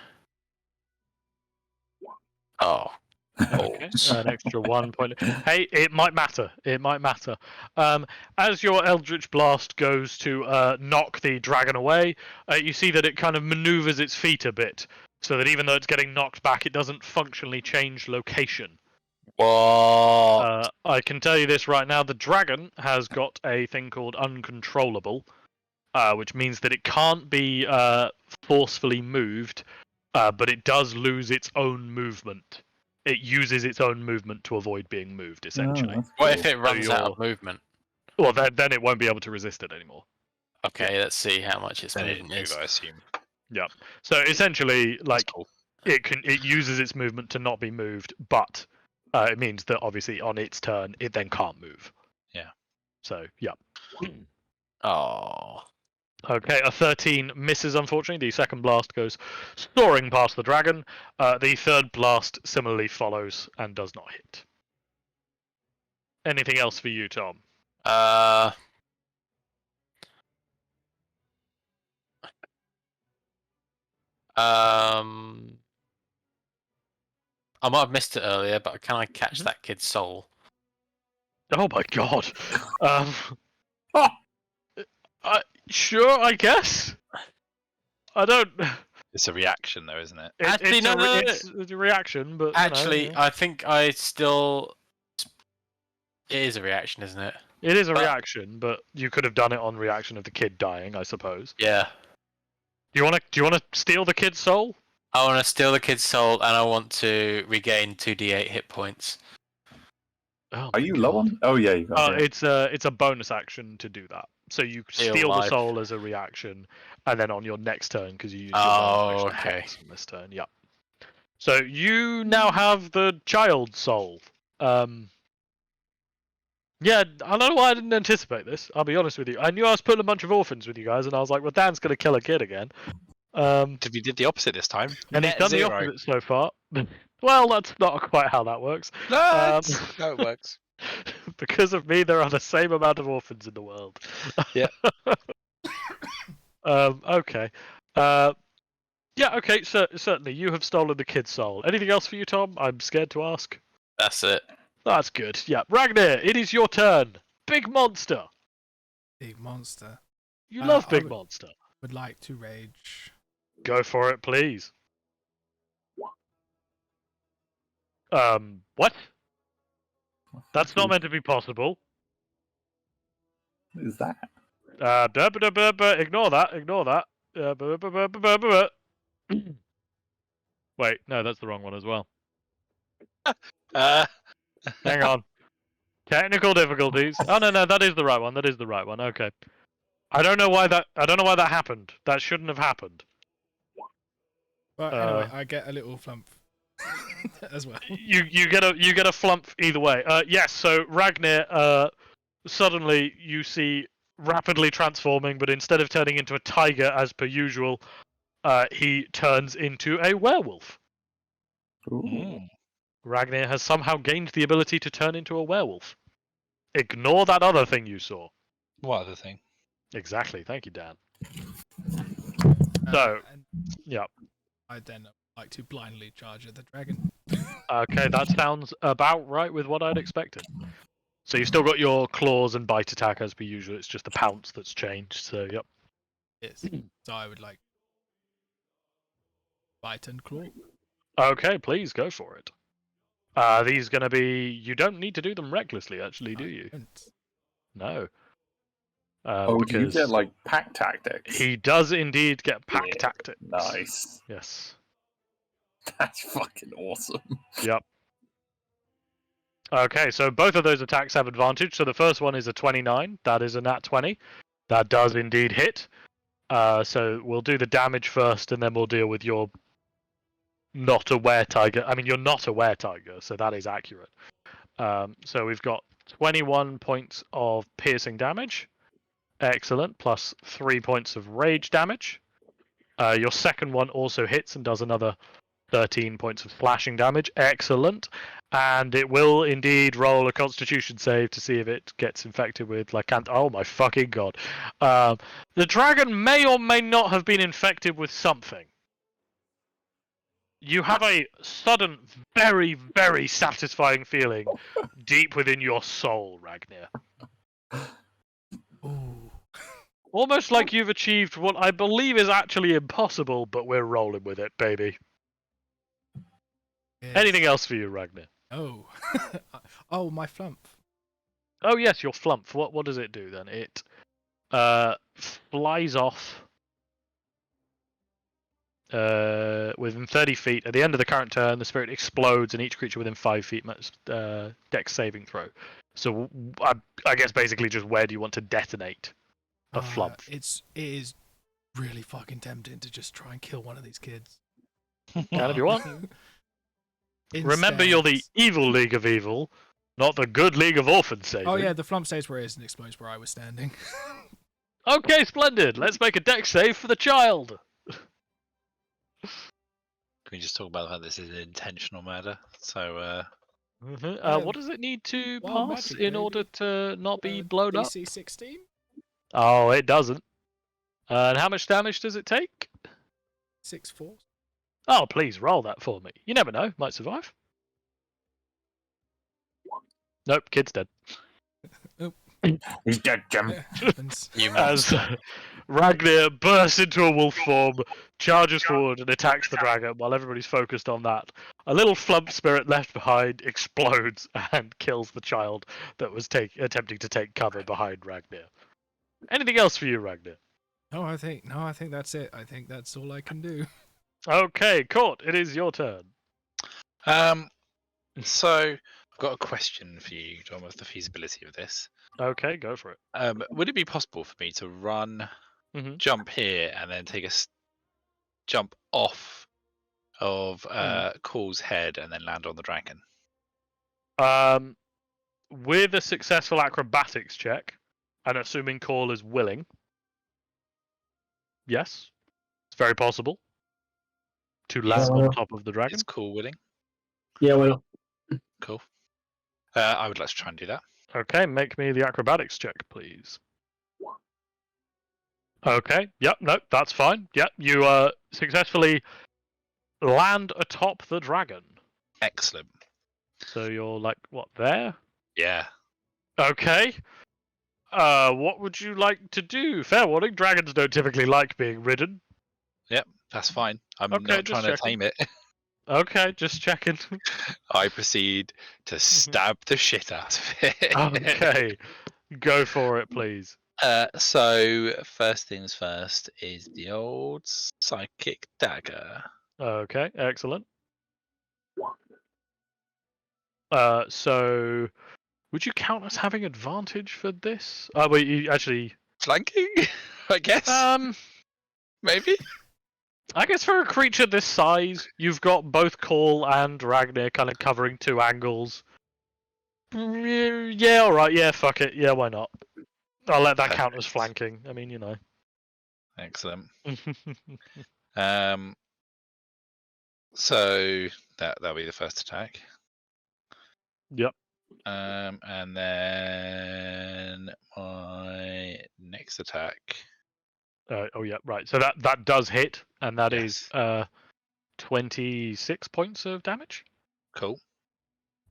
Oh. Okay, an extra 1 point. Hey, it might matter. It might matter. As your Eldritch Blast goes to knock the dragon away, you see that it kind of maneuvers its feet a bit, so that even though it's getting knocked back, it doesn't functionally change location. What? I can tell you this right now: the dragon has got a thing called uncontrollable, which means that it can't be forcefully moved, but it does lose its own movement. It uses its own movement to avoid being moved, essentially. that's What cool. if it runs out of movement? Well, then it won't be able to resist it anymore. Okay, let's see how much its Then it movement is. move, I assume. Yeah. So essentially, That's like cool. it uses its movement to not be moved, but it means that obviously on its turn it then can't move. Yeah. So yeah. Oh. Okay, a 13 misses, unfortunately. The second blast goes soaring past the dragon. The third blast similarly follows and does not hit. Anything else for you, Tom? I might have missed it earlier, but can I catch that kid's soul? Oh my god. Sure, I guess. I don't. It's a reaction, though, isn't it? Actually, no. It's a reaction, but Actually, yeah. I think I still. It is a reaction, isn't it? It is a reaction, but you could have done it on reaction of the kid dying, I suppose. Yeah. Do you want to steal the kid's soul? I want to steal the kid's soul, and I want to regain 2d8 hit points. Oh Are you low on? Oh yeah, you got it. It's a bonus action to do that. So you steal the life. soul as a reaction, and then on your next turn, because you used your Oh, bonus action okay. hex on this turn. Yeah. So you now have the child soul. Yeah, I don't know why I didn't anticipate this. I'll be honest with you. I knew I was putting a bunch of orphans with you guys, and I was like, well, Dan's gonna kill a kid again. We did the opposite this time. And he's Net done zero. the opposite so far. Well, that's not quite how that works. No, no, it works. Because of me, there are the same amount of orphans in the world. Yeah. Okay. Yeah. Okay. So certainly, you have stolen the kid's soul. Anything else for you, Tom? I'm scared to ask. That's it. That's good. Yeah, Ragnar, it is your turn. Big monster. Big monster. You love I big would- monster. Would like to rage. Go for it, please. What? That's not meant to be possible. What is that? Ignore that. Ignore that. Wait, no, that's the wrong one as well. Hang on. Technical difficulties. Oh, no, that is the right one. That is the right one. Okay. I don't know why that happened. That shouldn't have happened. But anyway, I get a little flump as well. You get a flump either way. Yes. So Ragnir, suddenly you see rapidly transforming, but instead of turning into a tiger as per usual, he turns into a werewolf. Ooh. Ragnir has somehow gained the ability to turn into a werewolf. Ignore that other thing you saw. What other thing? Exactly. Thank you, Dan. Uh, So, and yeah. I then like to blindly charge at the dragon. Okay, that sounds about right with what I'd expected. So you've still got your claws and bite attack as per usual. It's just the pounce that's changed. So, yep. Yes. So I would like bite and claw. Okay, please go for it. These going to be... You don't need to do them recklessly, actually, do I you? don't. No. Oh, do you Because get like pack tactics? he does indeed get pack Yeah, tactics. Nice. Yes. That's fucking awesome. Yep. Okay, so both of those attacks have advantage. So the first one is a 29. That is a nat 20. That does indeed hit. So we'll do the damage first, and then we'll deal with your not a were-tiger. I mean, you're not a were-tiger, so that is accurate. So we've got 21 points of piercing damage. Excellent. Plus 3 points of rage damage. Your second one also hits and does another 13 points of slashing damage. Excellent. And it will indeed roll a constitution save to see if it gets infected with lycanth. Oh my fucking god. The dragon may or may not have been infected with something. You have a sudden, very, very satisfying feeling deep within your soul, Ragnir. Ooh. Almost like you've achieved what I believe is actually impossible, but we're rolling with it, baby. Yes. Anything else for you, Ragnir? Oh. Oh, my flump. Oh yes, your flump. What does it do then? It flies off within 30 feet. At the end of the current turn, the spirit explodes, and each creature within 5 feet must dex saving throw. So I guess basically just where do you want to detonate a flump? It is really fucking tempting to just try and kill one of these kids. Can if you want. Instead... Remember, you're the evil League of Evil, not the good League of Orphans saving. Oh yeah, the flump stays where it is and explodes where I was standing. Okay, splendid. Let's make a dex save for the child. Can we just talk about the fact this is an intentional murder? So, What does it need to wild pass magic, in baby. order to not be blown up? DC 16? Oh, it doesn't. And how much damage does it take? 6-4. Oh, please roll that for me. You never know, might survive. Nope, kid's dead. He's dead, Jim. Yeah, happens. You As monster. Ragnir bursts into a wolf form, charges forward and attacks the dragon while everybody's focused on that. A little flump spirit left behind explodes and kills the child that was attempting to take cover behind Ragnir. Anything else for you, Ragnir? No, I think that's it. I think that's all I can do. Okay, Court, it is your turn. so I've got a question for you, John, with the feasibility of this. Okay, go for it. Would it be possible for me to run, Mhm. jump here, and then take a jump off of Call's head and then land on the dragon? With a successful acrobatics check, and assuming Call is willing, yes, it's very possible to land on top of the dragon. Is Call willing? Yeah, why not? Cool. I would like to try and do that. Okay, make me the acrobatics check, please. Okay, yep, no, that's fine. Yep, you successfully land atop the dragon. Excellent. So you're like, what, there? Yeah. Okay. What would you like to do? Fair warning, dragons don't typically like being ridden. Yep, that's fine. I'm Okay, not just trying to checking. tame it. Okay, just checking. I proceed to stab the shit out of it. Okay, go for it, please. So first things first is the old psychic dagger. Okay, excellent. So would you count as having advantage for this? Oh, wait, you actually. flanking, I guess. Maybe. I guess for a creature this size, you've got both Call and Ragnar kind of covering 2 angles. Yeah, alright, yeah, fuck it. Yeah, why not? I'll let that count as flanking. I mean, you know. Excellent. So that'll be the first attack. Yep. And then my next attack. Oh yeah, right. So that does hit, and that is Yes. 26 points of damage. Cool.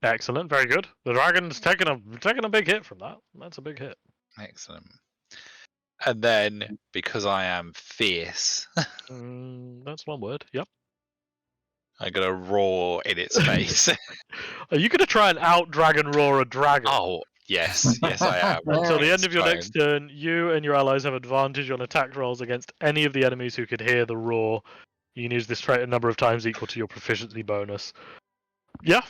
Excellent, very good. The dragon's taking a big hit from that. That's a big hit. Excellent. And then because I am fierce, That's one word. Yep. I'm gonna roar in its face. Are you gonna try and out dragon roar a dragon? Oh yes, yes I am. Until the Let's end of your try next turn, you and your allies have advantage on attack rolls against any of the enemies who could hear the roar. You can use this trait a number of times equal to your proficiency bonus. Yeah.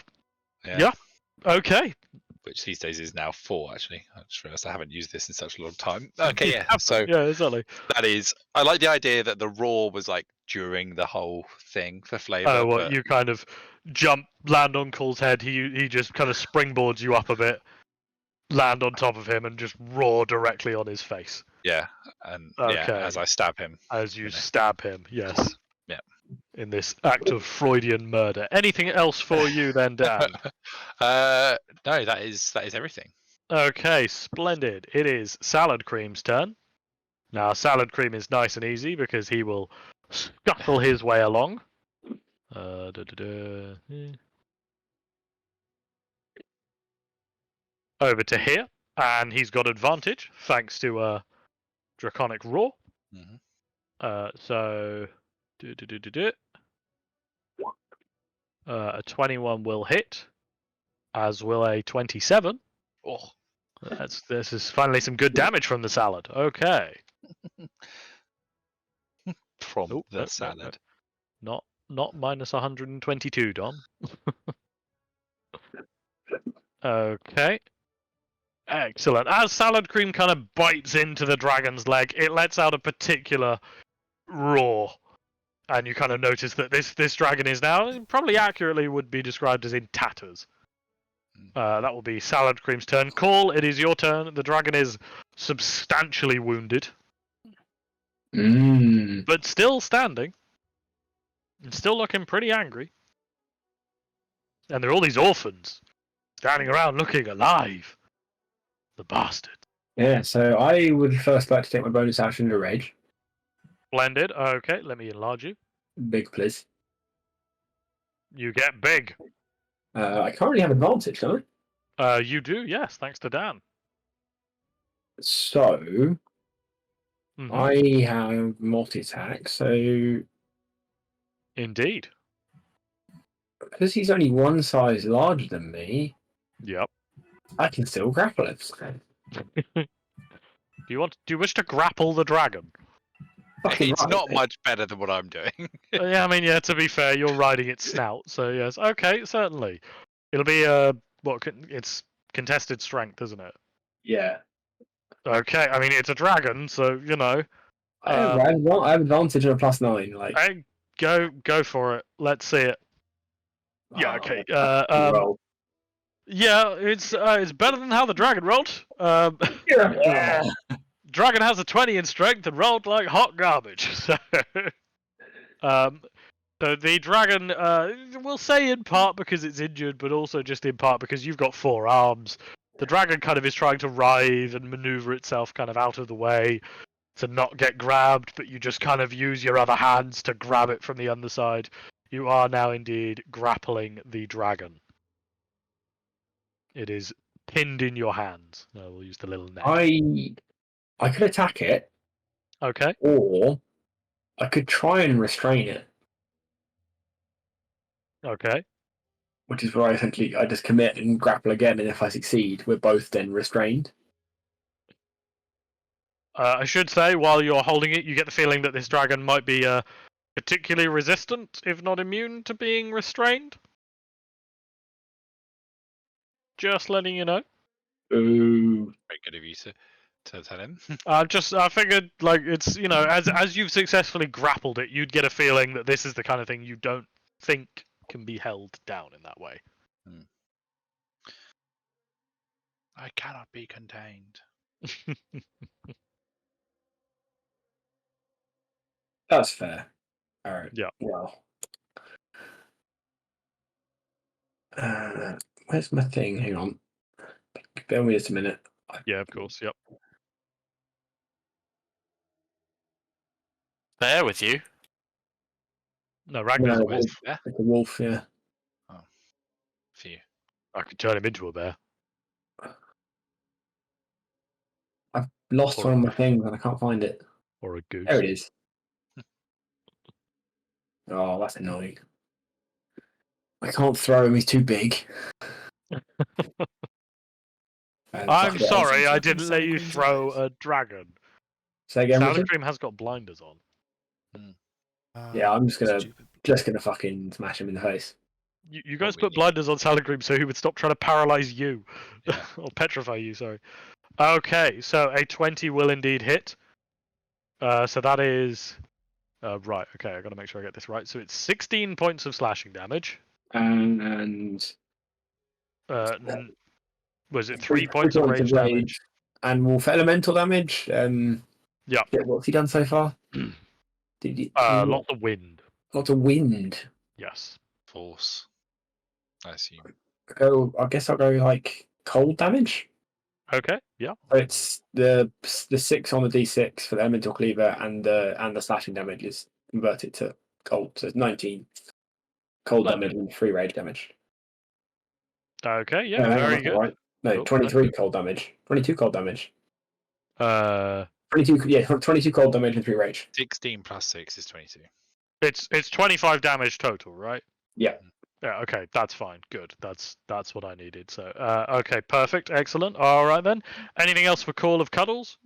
Okay. Which these days is now 4, actually. I just realised I haven't used this in such a long time. Okay, yeah. So Yeah, exactly. that is. I like the idea that the roar was like during the whole thing for flavour. Oh, well, but you kind of land on Cole's head. He just kind of springboards you up a bit, land on top of him, and just roar directly on his face. yeah, and Okay. yeah, as I stab him. As you stab him, yes. Yeah. In this act of Freudian murder. Anything else for you then, Dan? No, that is everything. Okay, splendid. It is Salad Cream's turn. Now, Salad Cream is nice and easy because he will scuttle his way along. Over to here, and he's got advantage thanks to Draconic Roar. So, a 21 will hit, as will a 27. Oh, This is finally some good damage from the salad. Okay. from the No. salad. Not minus 122, Dom. Okay. Excellent. As Salad Cream kind of bites into the dragon's leg, it lets out a particular roar. And you kind of notice that this dragon is now, probably accurately would be described as in tatters. That will be Salad Cream's turn. Call, it is your turn. The dragon is substantially wounded. But still standing. And still looking pretty angry. And there are all these orphans standing around looking alive. The bastard. Yeah, so I would first like to take my bonus action to rage. Splendid. Okay, let me enlarge you. Big, please. You get big. I currently have advantage, don't I? You do, yes, thanks to Dan. So I have multi-attack, so Indeed. because he's only one size larger than me, Yep. I can still grapple him. Do you wish to grapple the dragon? Fucking It's right. not much better than what I'm doing. Yeah, I mean, yeah. To be fair, you're riding its snout, so yes. Okay, certainly. It'll be it's contested strength, isn't it? Yeah. Okay, I mean it's a dragon, so you know. I have advantage of a +9. Like, Hey, go for it. Let's see it. Yeah. Okay. roll. Yeah, it's better than how the dragon rolled. Yeah. Dragon has a 20 in strength and rolled like hot garbage. So the dragon, we'll say in part because it's injured, but also just in part because you've got 4 arms. The dragon kind of is trying to writhe and maneuver itself kind of out of the way to not get grabbed, but you just kind of use your other hands to grab it from the underside. You are now indeed grappling the dragon. It is pinned in your hands. No, we'll use the little net. I could attack it, Okay. or I could try and restrain it, Okay. which is where I just commit and grapple again, and if I succeed, we're both then restrained. I should say, while you're holding it, you get the feeling that this dragon might be particularly resistant, if not immune, to being restrained. Just letting you know. Ooh. Very good of you, sir. to tell him. I figured, like, it's, you know, as you've successfully grappled it, you'd get a feeling that this is the kind of thing you don't think can be held down in that way. I cannot be contained. That's fair. All right. Yeah. Well, where's my thing? Hang on. Bear with me just a minute. Yeah, of course. Yep. There with you. No, Ragnar's No, a wolf. Yeah, Like a wolf, yeah. for you. I could turn him into a bear. I've lost Or one of my things and I can't find it. Or a goose. There it is. Oh, that's annoying. I can't throw him, he's too big. I'm sorry, I Something didn't let you Salad Cream's throw eyes. a dragon. Say again, Salad Richard? Cream has got blinders on. Yeah, I'm just gonna Stupid. fucking smash him in the face. You guys we put need. blinders on Salad Cream so he would stop trying to paralyze you. Yeah. Or petrify you, sorry. Okay, so a 20 will indeed hit. So that is... right, okay, I gotta make sure I get this right. So it's 16 points of slashing damage. And Was it 3 points of rage damage? And wolf elemental damage. Yeah. What's he done so far? Did he? Lots of wind. Lots of wind. Yes. Force, I assume. I guess I'll go like cold damage. Okay, yeah. So it's the 6 on the d6 for the elemental cleaver, and the slashing damage is converted to cold. So it's 19 cold Splendid. damage and 3 rage damage. Okay, yeah, No, hang on, very that's not good. right. No, Oh, 23 cold damage. 22 cold damage. 22. 22 cold damage and 3 rage. 16 plus 6 is 22. It's 25 damage total, right? Yeah. Yeah, okay, that's fine. Good. That's what I needed. So, okay, perfect, excellent. All right then. Anything else for Call of Cuddles?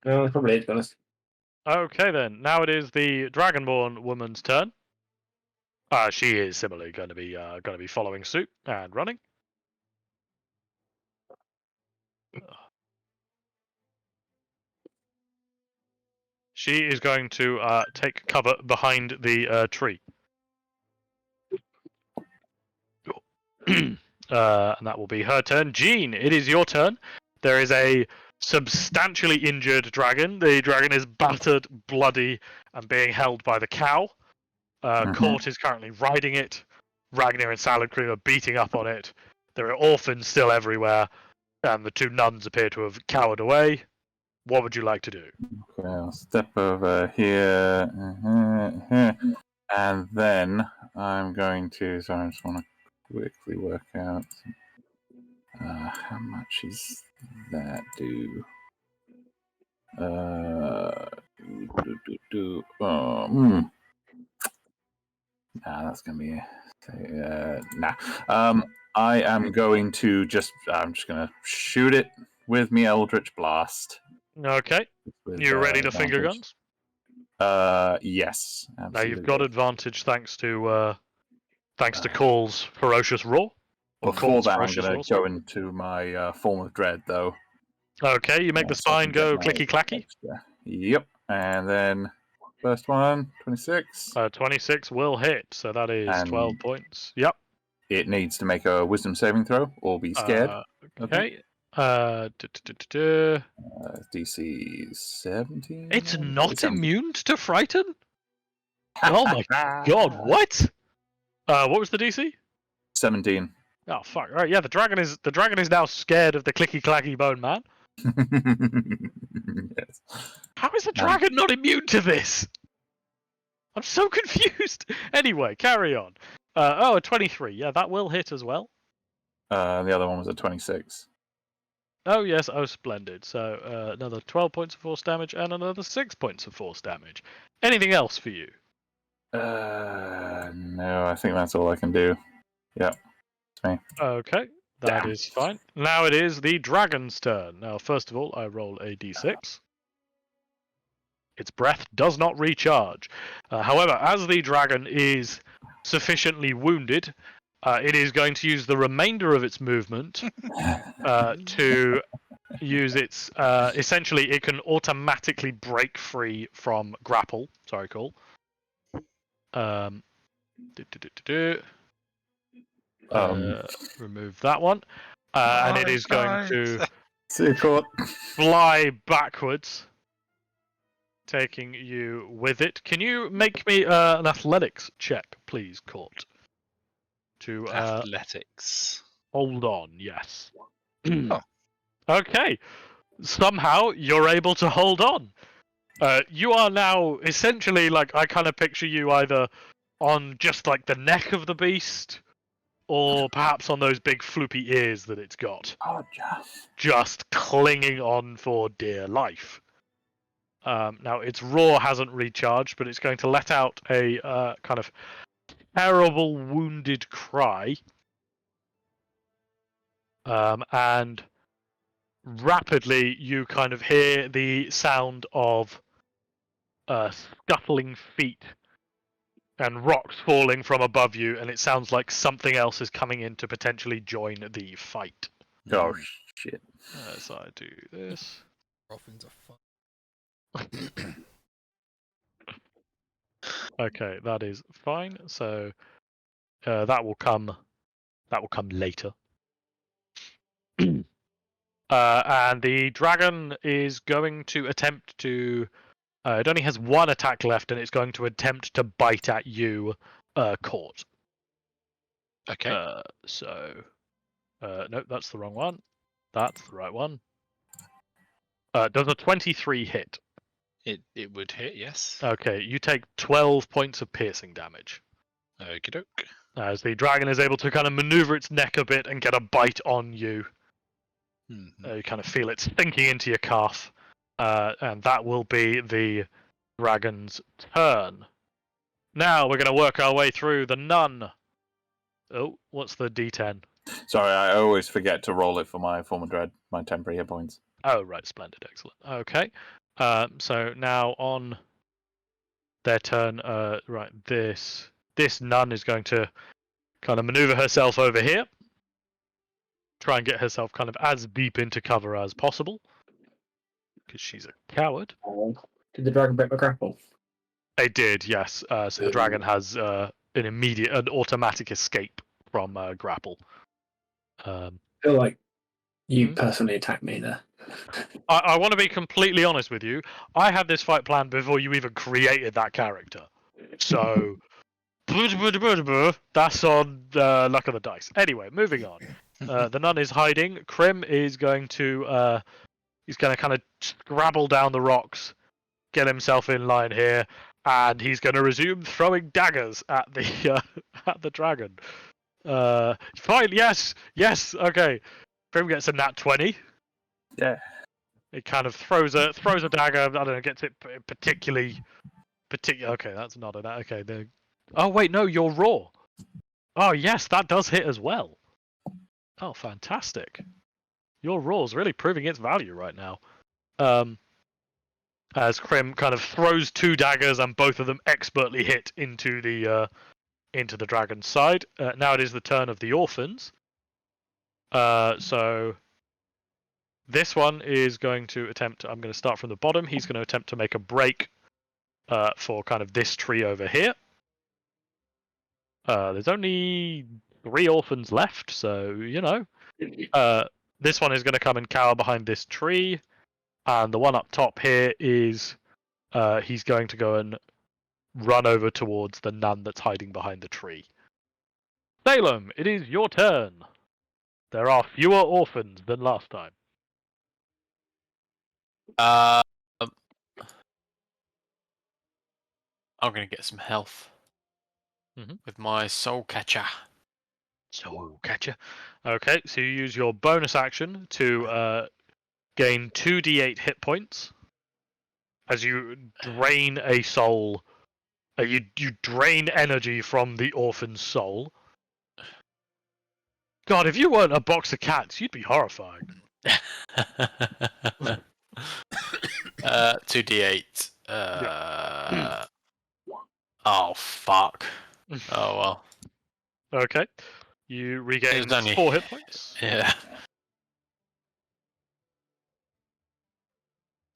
No, that's probably it, to be honest. Okay then. Now it is the Dragonborn woman's turn. She is similarly going to be following suit and running. She is going to take cover behind the tree. And that will be her turn. Jean, it is your turn. There is a substantially injured dragon. The dragon is battered, bloody, and being held by the cow. Court is currently riding it. Ragnar and Salad Cream are beating up on it. There are orphans still everywhere, and the 2 nuns appear to have cowered away. What would you like to do? Okay, I'll step over here. And then I'm going to. So I just want to quickly work out how much is that do. Nah, that's gonna be. Nah. I am going to just. I'm just gonna shoot it with me Eldritch Blast. Okay. With, You ready to finger advantage. guns? Yes. Now Absolutely. you've got advantage thanks to Call's ferocious roar. Or Before Call's that, I'm ferocious going roar, to go into my form of dread, though. Okay, you make the So I spine can go get my clicky clacky. extra. Yep. And then first one, 26. 26 will hit, so that is And 12 points. Yep. It needs to make a wisdom saving throw or be scared. Okay. DC 17. It's not 17. immune to frighten? Oh my god, what? What was the DC? 17. Oh fuck. Alright, yeah, the dragon is now scared of the clicky clacky bone man. Yes. How is the dragon not immune to this? I'm so confused. Anyway, carry on. A 23. Yeah, that will hit as well. The other one was a 26. Oh yes, oh splendid. So another 12 points of force damage and another 6 points of force damage. Anything else for you? No, I think that's all I can do. Yep. It's me. Okay, that is fine. Now it is the dragon's turn. Now, first of all, I roll a d6. Its breath does not recharge. However, as the dragon is sufficiently wounded, it is going to use the remainder of its movement to use its essentially it can automatically break free from grapple. Sorry, cool. Remove that one, and it is going to See you, Court. fly backwards, taking you with it. Can you make me an athletics check, please, Court? To Athletics. hold on, yes. Oh. Okay. Somehow you're able to hold on. You are now essentially like I kind of picture you either on just like the neck of the beast, or perhaps on those big floopy ears that it's got, Oh, Jeff. just clinging on for dear life. Now its roar hasn't recharged, but it's going to let out a kind of terrible wounded cry, and rapidly you kind of hear the sound of scuffling feet and rocks falling from above you, and it sounds like something else is coming in to potentially join the fight. Oh, shit. So I do this. Dolphins are fun. Okay, that is fine. So that will come later. And the dragon is going to attempt to. It only has one attack left, and it's going to attempt to bite at you, Court. Okay. No, that's the wrong one. That's the right one. Does a 23 hit? It would hit, yes. Okay, you take 12 points of piercing damage. Okie doke. As the dragon is able to kind of maneuver its neck a bit and get a bite on you. You kind of feel it sinking into your calf. And that will be the dragon's turn. Now we're going to work our way through the nun. Oh, what's the D10? Sorry, I always forget to roll it for my form of dread, my temporary hit points. Oh, right, splendid, excellent. Okay, so now on their turn, right, this nun is going to kind of maneuver herself over here, try and get herself kind of as deep into cover as possible, because she's a coward. Did the dragon break my grapple? It did, yes. So the dragon has an automatic escape from grapple. I feel like you personally attacked me there. I want to be completely honest with you. I had this fight planned before you even created that character. So, that's on luck of the dice. Anyway, moving on. The nun is hiding. Krim is going to he's going to kind of scrabble down the rocks, get himself in line here, and he's going to resume throwing daggers at the dragon. Fine, yes, okay. Krim gets a nat 20. Yeah. It kind of throws a dagger. I don't know, gets it particularly. Okay, that's not an. Okay, oh wait, no, you're raw. Oh yes, that does hit as well. Oh, fantastic. Your raw's really proving its value right now. As Krim kind of throws two daggers and both of them expertly hit into the dragon's side. Now it is the turn of the orphans. So. This one is going to attempt. I'm going to start from the bottom. He's going to attempt to make a break for kind of this tree over here. There's only 3 orphans left, so you know. This one is going to come and cower behind this tree, and the one up top here is he's going to go and run over towards the nun that's hiding behind the tree. Salem, it is your turn. There are fewer orphans than last time. I'm gonna get some health with my soul catcher. Soul catcher. Okay, so you use your bonus action to gain 2d8 hit points as you drain a soul. You drain energy from the orphan's soul. God, if you weren't a box of cats, you'd be horrified. 2d8. Oh fuck. Oh well. Okay, you regain It was only- 4 hit points. Yeah.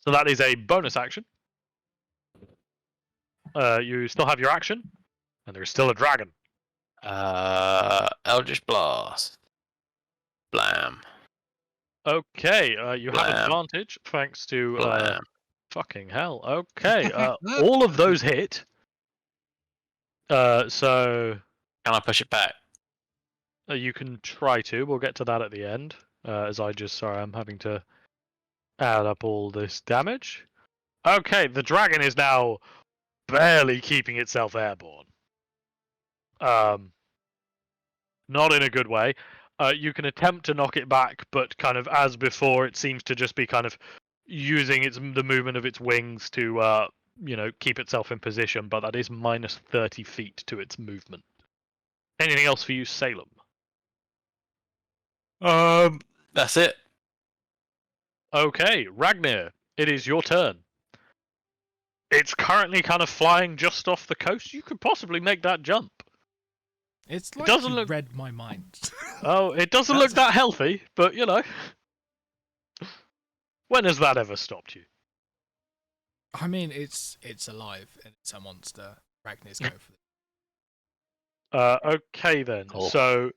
So that is a bonus action. You still have your action, and there's still a dragon. Eldritch Blast. Blam. Okay, you have Blam. advantage thanks to Blam. fucking hell. Okay, all of those hit. So Can I push it back? you can try to. We'll get to that at the end. Sorry, I'm having to add up all this damage. Okay, the dragon is now barely keeping itself airborne. Not in a good way. You can attempt to knock it back, but kind of as before, it seems to just be kind of using the movement of its wings to keep itself in position. But that is minus 30 feet to its movement. Anything else for you, Salem? That's it. Okay, Ragnar, it is your turn. It's currently kind of flying just off the coast. You could possibly make that jump. It's like doesn't you look- read my mind. Oh, it doesn't look that healthy, but you know. When has that ever stopped you? I mean, it's alive and it's a monster. Ragnar's go for it. Okay then. Cool. So,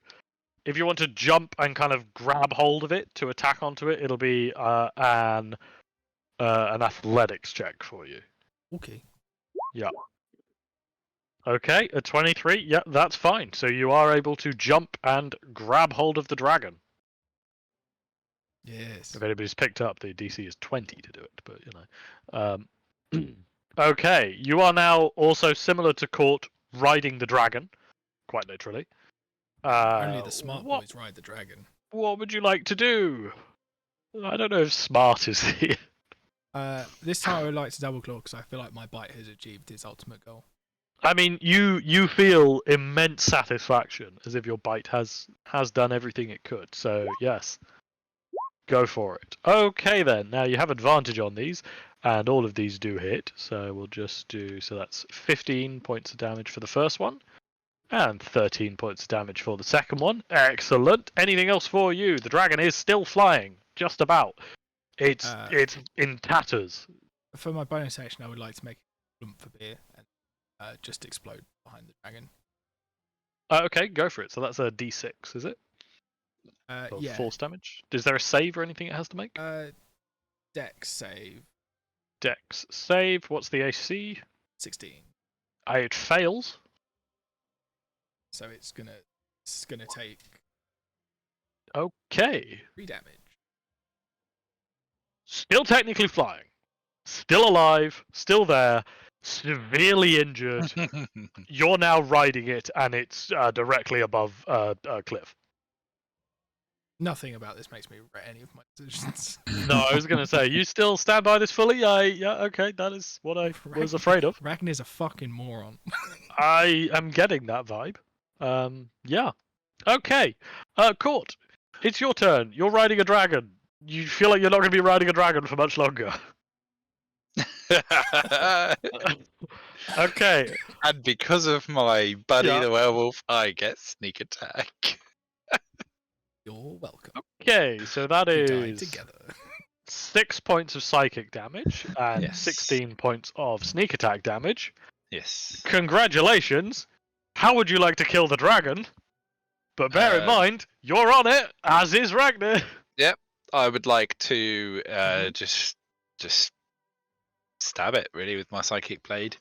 if you want to jump and kind of grab hold of it to attack onto it, it'll be an athletics check for you. Okay. Okay, a 23. Yeah, that's fine. So you are able to jump and grab hold of the dragon. Yes. If anybody's picked up, the DC is 20 to do it, but you know. Okay, you are now also similar to Court riding the dragon, quite literally. Only the smart what, boys ride the dragon. What would you like to do? I don't know if smart is here. This time I would like to double claw because I feel like my bite has achieved its ultimate goal. I mean, you feel immense satisfaction as if your bite has done everything it could. So yes, go for it. Okay then. Now you have advantage on these, and all of these do hit. So we'll just do that's 15 points of damage for the first one, and 13 points of damage for the second one. Excellent. Anything else for you? The dragon is still flying, just about. It's in tatters. For my bonus action, I would like to make a lump for beer and just explode behind the dragon. Okay, go for it. So that's a D6, is it? Yeah. Force damage. Is there a save or anything it has to make? Dex save. Dex save. What's the AC? 16. It fails. So it's gonna take Okay. 3 damage. Still technically flying. Still alive. Still there. Severely injured. You're now riding it, and it's directly above a cliff. Nothing about this makes me regret any of my decisions. No, I was going to say, you still stand by this fully? Yeah, okay, that is what I was afraid of. Ragnar's a fucking moron. I am getting that vibe. Yeah. Okay. Court, it's your turn. You're riding a dragon. You feel like you're not going to be riding a dragon for much longer. Okay. And because of my buddy Yeah. the werewolf, I get sneak attack. You're welcome. Okay, so that We died is together. 6 points of psychic damage and Yes. 16 points of sneak attack damage. Yes. Congratulations. How would you like to kill the dragon? But bear in mind, you're on it, as is Ragnar. I would like to just stab it really with my psychic blade.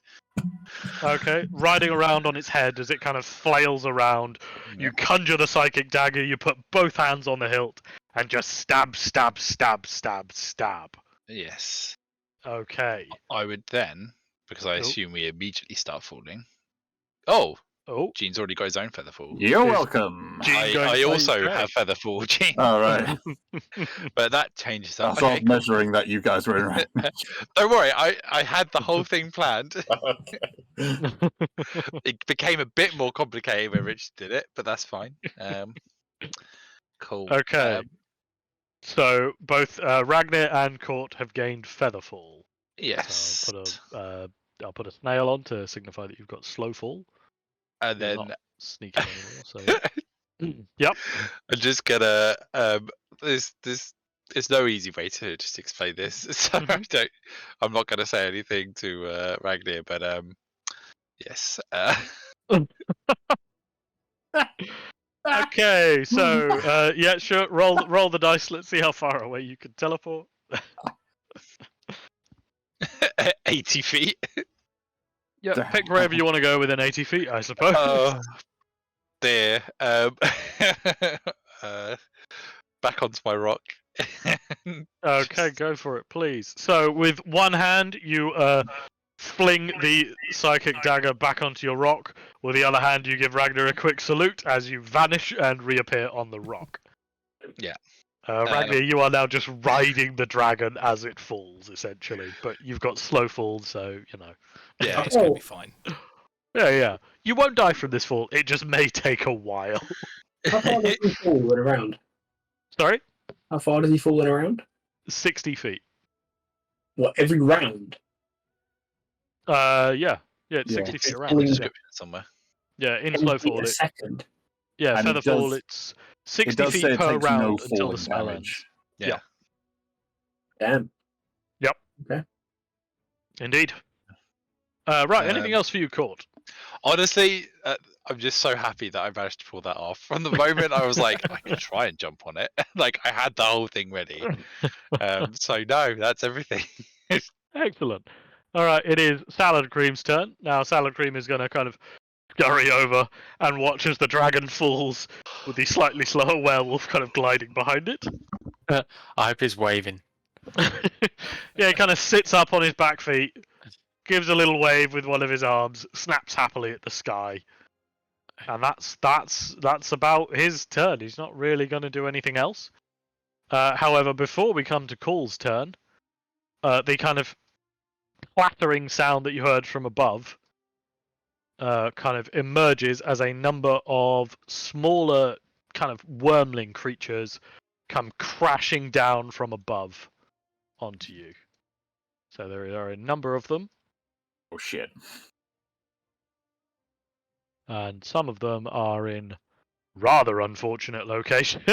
Okay, riding around on its head as it kind of flails around. You conjure the psychic dagger, you put both hands on the hilt, and just stab, stab, stab, stab, stab. Yes. Okay. I would then, because I Oh. assume we immediately start falling. Oh, Oh, Gene's already got his own feather fall. You're Is- welcome. Gene going I to also play have feather fall, Gene. All right. But that changes I up. was Okay, cool. measuring that you guys were in range. Don't worry, I had the whole thing planned. Okay. It became a bit more complicated when Rich did it, but that's fine. Cool. Okay. So both Ragnar and Court have gained Featherfall. Yes. So I'll put a snail on to signify that you've got slow fall. And You're then not sneaking anymore. So yep. I'm just gonna this there's no easy way to just explain this, so I'm not going to say anything to Ragnar, but yes. Okay, so yeah, sure. Roll the dice. Let's see how far away you can teleport. 80 feet. Yeah, pick wherever you want to go within 80 feet, I suppose. Oh, dear. Back onto my rock. Okay, go for it, please. So with one hand, you fling the psychic dagger back onto your rock. With the other hand, you give Ragnar a quick salute as you vanish and reappear on the rock. Yeah. Ragnar, you are now just riding the dragon as it falls, essentially. But you've got slow fall, so you know. Yeah, it's gonna be fine. Yeah. You won't die from this fall. It just may take a while. How far does he fall when around? Sorry? How far does he fall when around? 60 feet. What, every round? Yeah, it's 60 feet around. Description somewhere. Yeah, in 10 slow feet fall. a second. Yeah, And feather it does- fall. It's 60 It does say feet it per takes no round until falling the spell damage. ends. Yeah. Damn. Yep. Okay. Indeed. Right. Anything else for you, Court? Honestly, I'm just so happy that I managed to pull that off. From the moment I was like, I can try and jump on it. Like I had the whole thing ready. So no, that's everything. Excellent. All right. It is Salad Cream's turn now. Salad Cream is going to kind of scurry over and watch as the dragon falls, with the slightly slower werewolf kind of gliding behind it. I hope he's waving. Yeah, he kind of sits up on his back feet, gives a little wave with one of his arms, snaps happily at the sky, and that's about his turn. He's not really going to do anything else. However, before we come to Call's turn, the kind of clattering sound that you heard from above kind of emerges as a number of smaller kind of wormling creatures come crashing down from above onto you. So there are a number of them, Oh shit. and some of them are in rather unfortunate locations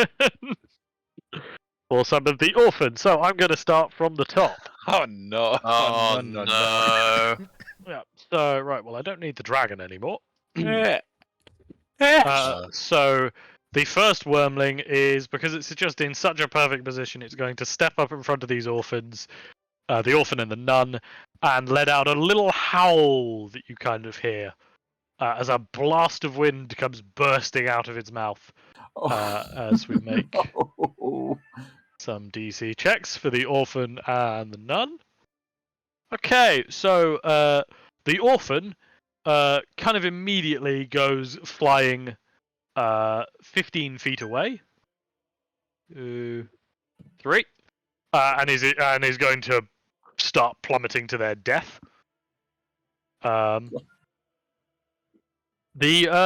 for some of the orphans. So I'm going to start from the top. Oh no. Oh no. Yeah. So right. Well, I don't need the dragon anymore. Yeah. So the first wormling is, because it's just in such a perfect position, it's going to step up in front of these orphans, the orphan and the nun, and let out a little howl that you kind of hear as a blast of wind comes bursting out of its mouth. As we make some DC checks for the orphan and the nun. Okay, so the orphan kind of immediately goes flying 15 feet away. 3. And is going to start plummeting to their death. The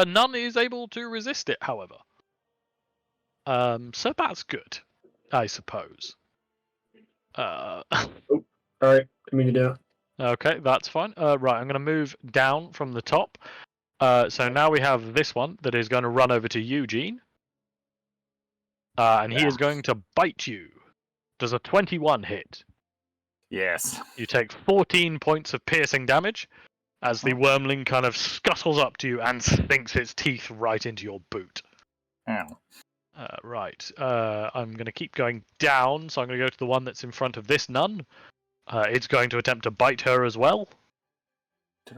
nun is able to resist it, however. So that's good, I suppose. Alright, let me do it. Okay, that's fine. Right, I'm going to move down from the top. So now we have this one that is going to run over to Eugene. And he is going to bite you. Does a 21 hit? Yes. You take 14 points of piercing damage as the wormling kind of scuttles up to you and sinks its teeth right into your boot. Ow. Right. I'm going to keep going down, so I'm going to go to the one that's in front of this nun. It's going to attempt to bite her as well.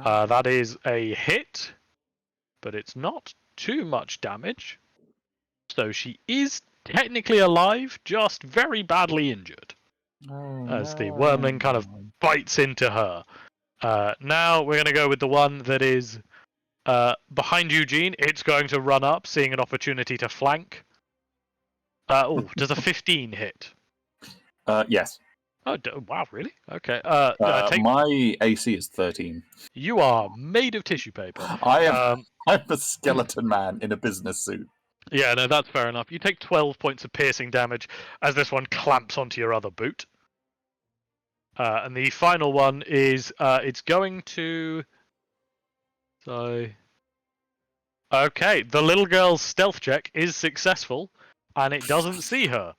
That is a hit, but it's not too much damage. So she is technically alive, just very badly injured. As the wormling kind of bites into her. Now we're going to go with the one that is behind Eugene. It's going to run up, seeing an opportunity to flank. Does a 15 hit? Yes. Oh, wow, really? Okay. My AC is 13. You are made of tissue paper. I'm a skeleton man in a business suit. Yeah, no, that's fair enough. You take 12 points of piercing damage as this one clamps onto your other boot. And the final one is it's going to... Okay, the little girl's stealth check is successful, and it doesn't see her.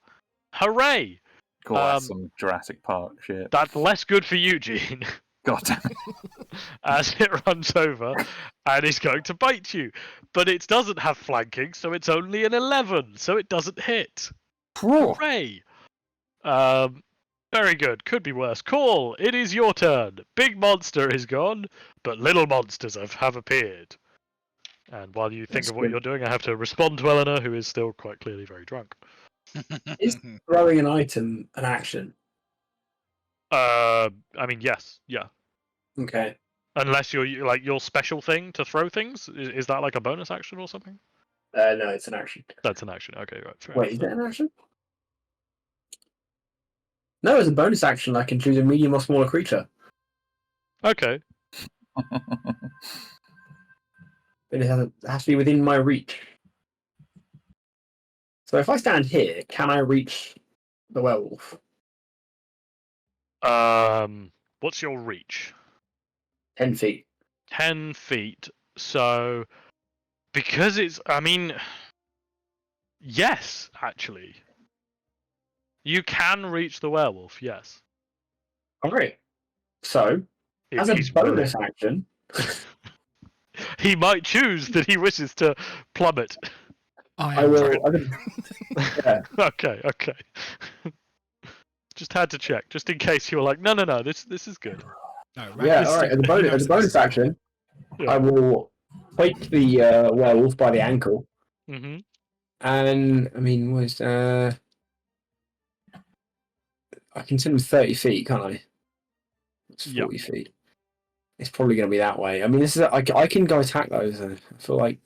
Hooray! God, that's some Jurassic Park shit. That's less good for Eugene. God damn it. As it runs over and is going to bite you. But it doesn't have flanking, so it's only an 11, so it doesn't hit. Hooray! Very good. Could be worse. Call, it is your turn. Big monster is gone, but little monsters have appeared. And while you think That's of what good. you're doing, I have to respond to Eleanor, who is still quite clearly very drunk. Is throwing an item an action? I mean, yes, yeah. Okay. Unless you're like your special thing to throw things, is that like a bonus action or something? No, it's an action. That's an action. Okay, right. Fair Wait, enough. is it an action? No, it's a bonus action. I can choose a medium or smaller creature. Okay. But it has to be within my reach. So if I stand here, can I reach the werewolf? What's your reach? 10 feet. 10 feet. So, because I mean, yes, actually. You can reach the werewolf, yes. Alright. So, If as a he's bonus willing. action, He might choose that he wishes to plummet. I will. Yeah. Okay. Just had to check, just in case you were like, no, this is good. No, Yeah, Ragnar alright. As a he bonus, knows as a that this bonus is good. action, Yeah. I will take the werewolf by the ankle. Mm-hmm. And, I mean, I can send him 30 feet, can't I? It's 40 feet. It's probably going to be that way. I mean, this is I can go attack those. I feel like.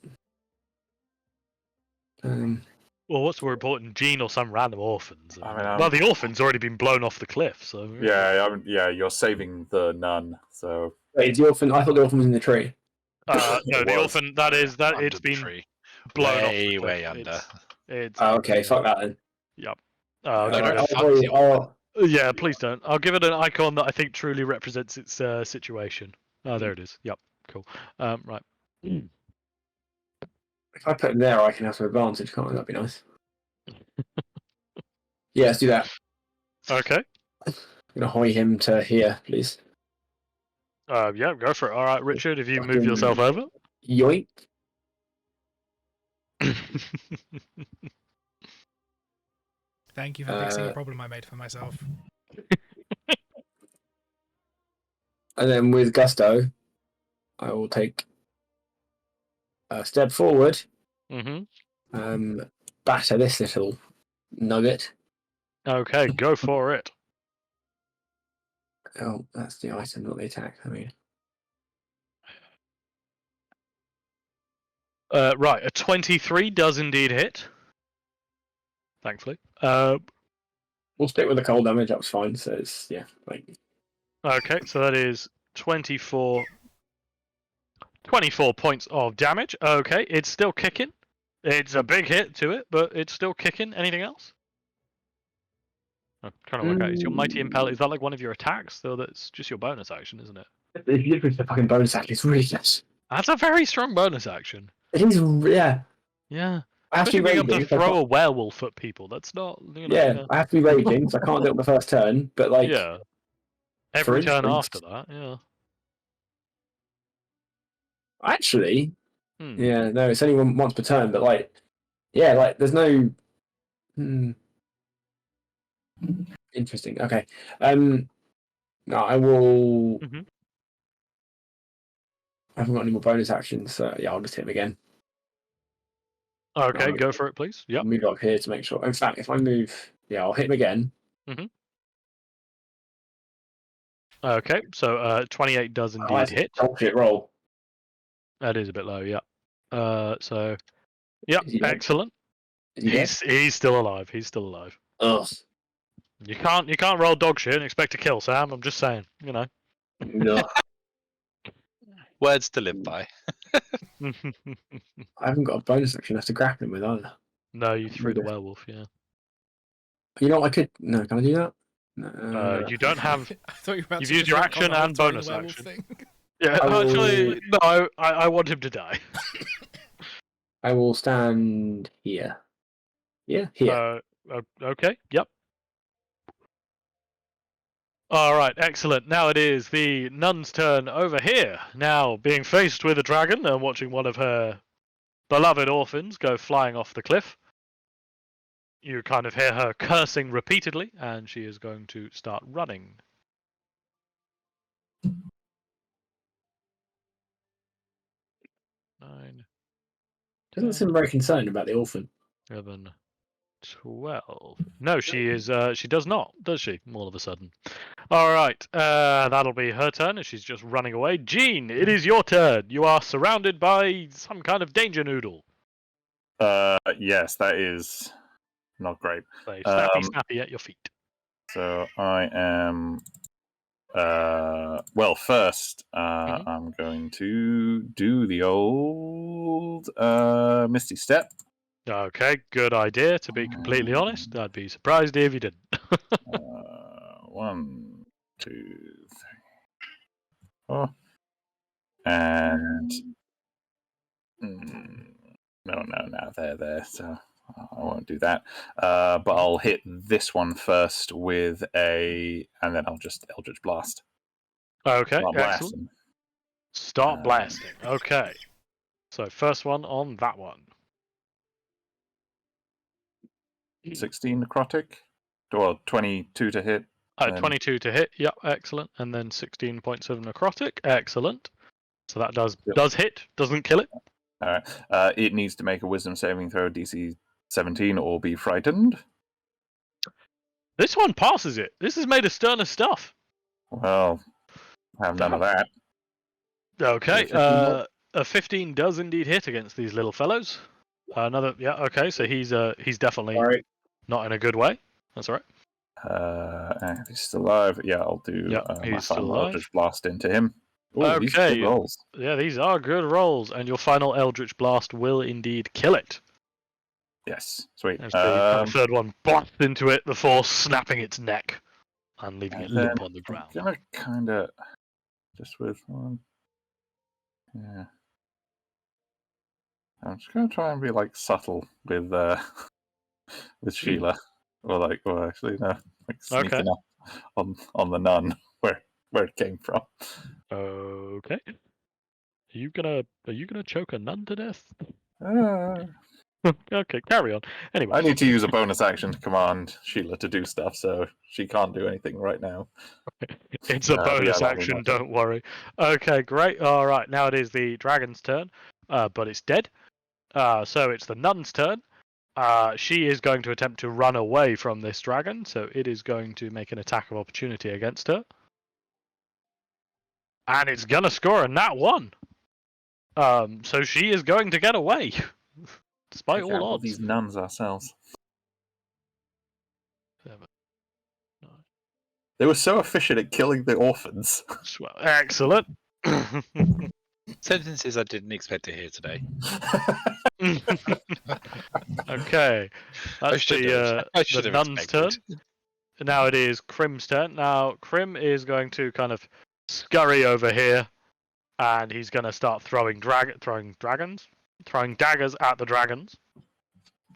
Well, what's more important, Gene or some random orphans? I mean, well, the orphan's already been blown off the cliff, so. Yeah, you're saving the nun, so. Wait, is the orphan? I thought the orphan was in the tree. No, It the was. orphan. That is that. Under It's the been tree. blown off Way, the cliff. way under. It's. Oh, okay, fuck that then. Yep. No, I'll don't give fuck the orphan. yeah, please don't. I'll give it an icon that I think truly represents its situation. Oh, there it is. Yep. Cool. Right. If I put him there, I can have some advantage, can't I? That'd be nice. Yeah, let's do that. Okay. I'm gonna hoy him to here, please. Yeah, go for it. All right, Richard, if you move Fucking yourself over. Yoink. Thank you for fixing a problem I made for myself. And then with gusto, I will take a step forward. Mm-hmm. Batter this little nugget. Okay, go for it. Oh, that's the item, not the attack. I mean, right, a 23 does indeed hit. Thankfully. we'll stick with the cold damage. That was fine. So it's Okay, so that is 24 points of damage. Okay, it's still kicking. It's a big hit to it, but it's still kicking. Anything else? I'm trying to work out. Is your Mighty Impale, is that like one of your attacks? So that's just your bonus action, isn't it? If you look at the fucking bonus action, it's really good. That's a very strong bonus action. It is, yeah. Yeah. I have to Especially be being able raging. to throw a werewolf at people. That's not, Yeah, I have to be raging, so I can't do it on the first turn. But like, yeah. for Every turn instance- after that, yeah. actually, yeah, no, it's only once per turn. But like, yeah, like there's no. Interesting. Okay. No, I will. Mhm. I haven't got any more bonus actions, so yeah, I'll just hit him again. Okay, Right. go for it, please. Yep. I'll move up here to make sure. In fact, if I move, yeah, I'll hit him again. Okay, so 28 does indeed hit. Bullshit roll. That is a bit low, yeah. So, yep, Is he dead? excellent. Is he dead? He's still alive. He's still alive. Ugh. You can't roll dog shit and expect to kill Sam. I'm just saying, No. Words to live by. I haven't got a bonus action. I have to grapple him with either. No, you threw the werewolf. Yeah. You know what? I could. No, can I do that? No. You don't have. I thought you were about You've to used just your retcon action the whole and throwing bonus the werewolf action. thing. Yeah, I will- actually, no. I want him to die. I will stand here. Yeah, here. Okay. Yep. All right, excellent. Now it is the nun's turn over here. Now, being faced with a dragon and watching one of her beloved orphans go flying off the cliff, you kind of hear her cursing repeatedly, and she is going to start running. 9, Doesn't 10, seem very concerned about the orphan. 11, 12. No, she is. She does not, does she? All of a sudden. All right, that'll be her turn. She's just running away. Jean, it is your turn. You are surrounded by some kind of danger noodle. Yes, that is not great. They snappy, snappy at your feet. So I am. Well, first, I'm going to do the old Misty Step. Okay, good idea. To be completely honest, I'd be surprised if you didn't. 1, 2, 3, 4. And no, they're there, so I won't do that. But I'll hit this one first with and then I'll just Eldritch Blast. Okay, Start excellent. blasting. Start blasting. Okay. So first one on that one. 16 necrotic, or 22 to hit. 22 to hit. Yep, excellent. And then 16 points of necrotic. Excellent. So that does hit. Doesn't kill it. All right. It needs to make a Wisdom saving throw, DC 17, or be frightened. This one passes it. This is made of sterner stuff. Well, I have none of that. Okay. 15 a 15 does indeed hit against these little fellows. Another. Yeah. Okay. So he's definitely not in a good way. That's all right. If he's still alive, yeah, I'll do my final Eldritch Blast into him. Ooh, these are good rolls. Yeah, these are good rolls, and your final Eldritch Blast will indeed kill it. Yes, sweet. As the third one blasts into it, the force snapping its neck and leaving it limp on the ground. I'm gonna kind of just with one. Yeah, I'm just gonna try and be like subtle with Sheila, or actually no, like sneaking up on the nun where it came from. Okay. Are you gonna choke a nun to death? Okay, carry on. Anyway, I need to use a bonus action to command Sheila to do stuff, so she can't do anything right now. It's a bonus action, don't worry. Okay, great. All right, now it is the dragon's turn, but it's dead. So it's the nun's turn. She is going to attempt to run away from this dragon, so it is going to make an attack of opportunity against her. And it's going to score a nat 1. So she is going to get away. Despite all odds. These nuns ourselves. 7, 9. They were so efficient at killing the orphans. Excellent. Sentences I didn't expect to hear today. Okay. That's the nun's turn. Now it is Crim's turn. Now, Crim is going to kind of scurry over here, and he's going to start throwing daggers at the dragons.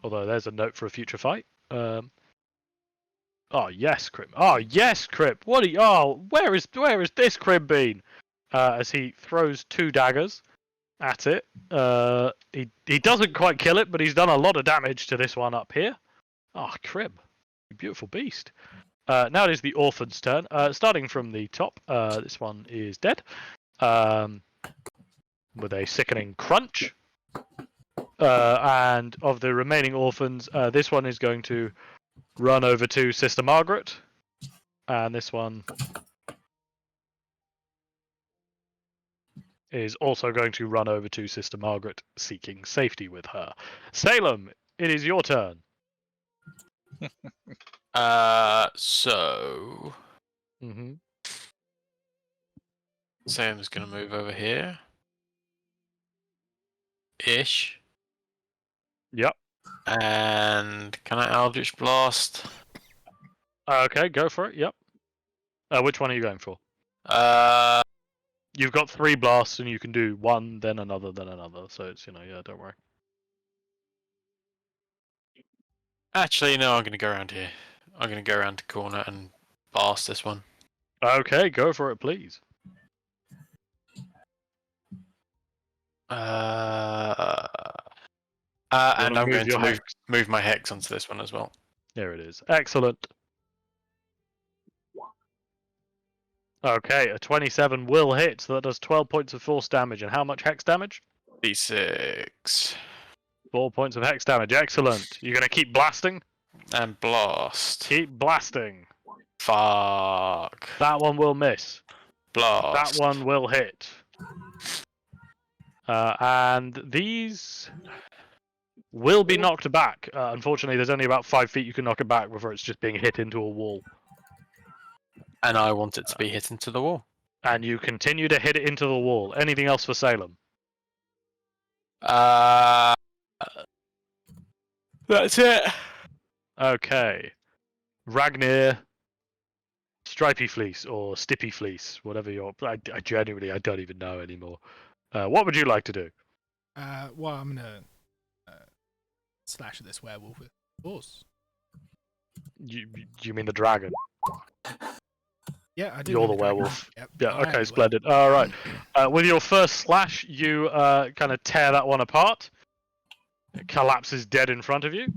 Although there's a note for a future fight. Oh yes, Crim. Oh yes, Crim. Where is this Crim been? As he throws 2 daggers at it. He doesn't quite kill it, but he's done a lot of damage to this one up here. Oh, Crim, you beautiful beast. Now it is the orphan's turn. Starting from the top, this one is dead. With a sickening crunch. And of the remaining orphans, this one is going to run over to Sister Margaret. And this one is also going to run over to Sister Margaret, seeking safety with her. Salem, it is your turn. So Mm-hmm. Salem's gonna move over here. Ish. Yep. And can I Eldritch Blast? Okay, go for it. Yep. Which one are you going for? You've got 3 blasts, and you can do one, then another, then another. So it's yeah, don't worry. Actually, no, I'm gonna go around here. I'm gonna go around the corner and blast this one. Okay, go for it, please. And I'm move going to your move my hex onto this one as well. There it is. Excellent. Okay, a 27 will hit, so that does 12 points of force damage. And how much hex damage? D6. 4 points of hex damage. Excellent. You're going to keep blasting? And blast. Keep blasting. Fuck. That one will miss. Blast. That one will hit. And these will be knocked back. Unfortunately, there's only about 5 feet you can knock it back before it's just being hit into a wall. And I want it to be hit into the wall. And you continue to hit it into the wall. Anything else for Salem? That's it. Okay. Ragnir, Stripy Fleece, or Stippy Fleece, whatever you're... I genuinely, I don't even know anymore. What would you like to do? Well, I'm gonna slash at this werewolf with force. You mean the dragon? Yeah, I do. You're mean the dragon. werewolf. Yep. Yeah, I am okay, the splendid. All right. With your first slash, you kind of tear that one apart. It collapses dead in front of you.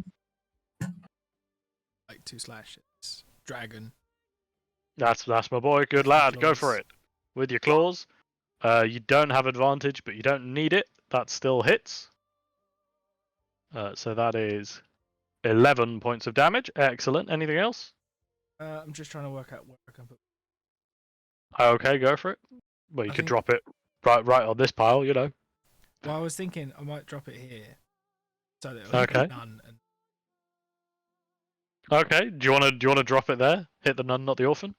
like 2 slashes. Dragon. That's my boy. Good lad. Go for Claws. it. With your claws. You don't have advantage, but you don't need it. That still hits. So that is 11 points of damage. Excellent. Anything else? I'm just trying to work out where I can put. Okay, go for it. Well, you I could think- drop it right on this pile, you know. Well, I was thinking I might drop it here, so that it'll hit Okay. none. And Okay. Do you wanna drop it there? Hit the nun, not the orphan.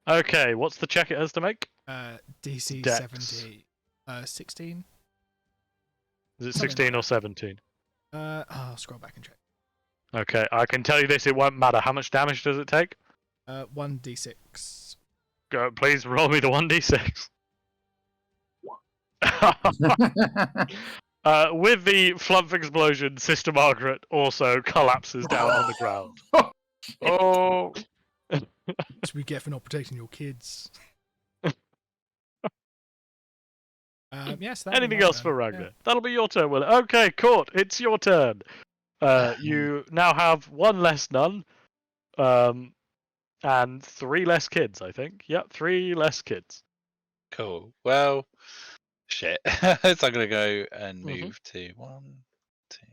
Okay. What's the check it has to make? DC Dex. 70, 16. Is it Something 16 like or that. 17? I'll scroll back and check. Okay. I can tell you this. It won't matter. How much damage does it take? 1d6. Go. Please roll me the 1d6. With the flump explosion, Sister Margaret also collapses down on the ground. Oh. That's what we get for not protecting your kids. Yes. that'd be Anything my else turn. for Ragnar? That'll be your turn, Will. Okay, Court, it's your turn. You now have 1 less nun, and 3 less kids, I think. Yep, 3 less kids. Cool. Well, shit. So I'm gonna go and Mhm. move to 1, 2,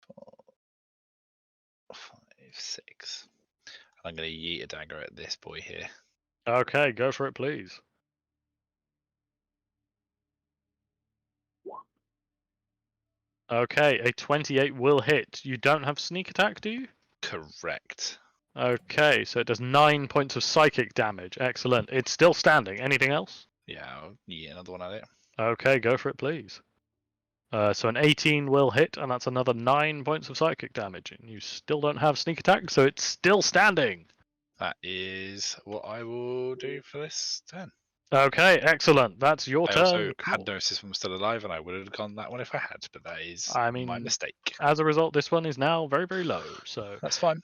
4, 5, 6. And I'm gonna yeet a dagger at this boy here. Okay, go for it, please. Okay, a 28 will hit. You don't have sneak attack, do you? Correct. Okay, so it does 9 points of psychic damage. Excellent. It's still standing. Anything else? Yeah, I'll yeet another one at it. Okay, go for it, please. So an 18 will hit, and that's another 9 points of psychic damage. And you still don't have sneak attack, so it's still standing. That is what I will do for this turn. Okay, excellent. That's your I turn. also had Cool. noticed if I'm still alive, and I would have gone that one if I had, but that is I my mean, mistake. As a result, this one is now very, very low. So That's fine.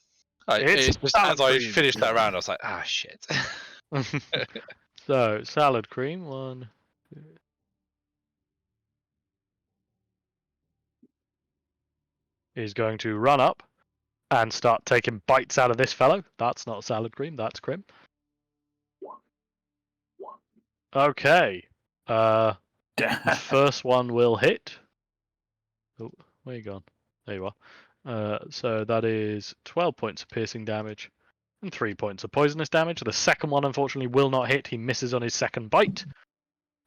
It's Just as I salad finished that round, I was like, ah, shit. so salad cream 1. 2. Is going to run up and start taking bites out of this fellow. That's not salad cream. That's Crim. Okay. First one will hit. Oh, where you gone? There you are. So that is 12 points of piercing damage and 3 points of poisonous damage. The second one, unfortunately, will not hit. He misses on his second bite.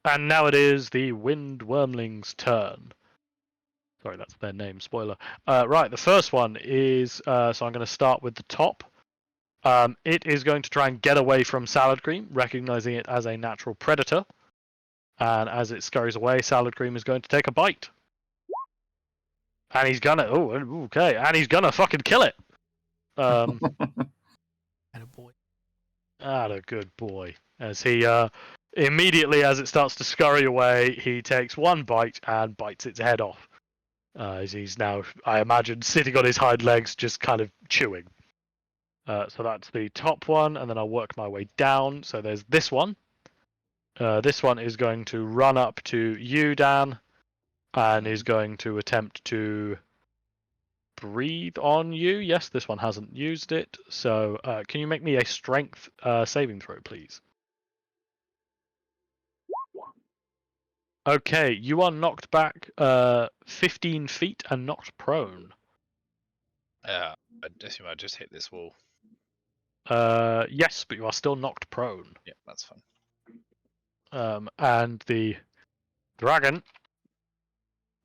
And now it is the Wind Wormling's turn. Sorry, that's their name. Spoiler. Right, the first one is... so I'm going to start with the top. It is going to try and get away from Salad Cream, recognizing it as a natural predator. And as it scurries away, Salad Cream is going to take a bite. And he's gonna... Oh, okay. And he's gonna fucking kill it. And a boy. A good boy. As he... immediately, as it starts to scurry away, he takes one bite and bites its head off. As he's now, I imagine, sitting on his hind legs, just kind of chewing. So that's the top one, and then I'll work my way down. So there's this one. This one is going to run up to you, Dan, and is going to attempt to breathe on you. Yes, this one hasn't used it. So can you make me a strength saving throw, please? Okay, you are knocked back 15 feet and knocked prone. I assume I just hit this wall. Yes, but you are still knocked prone. Yeah, that's fine. And the dragon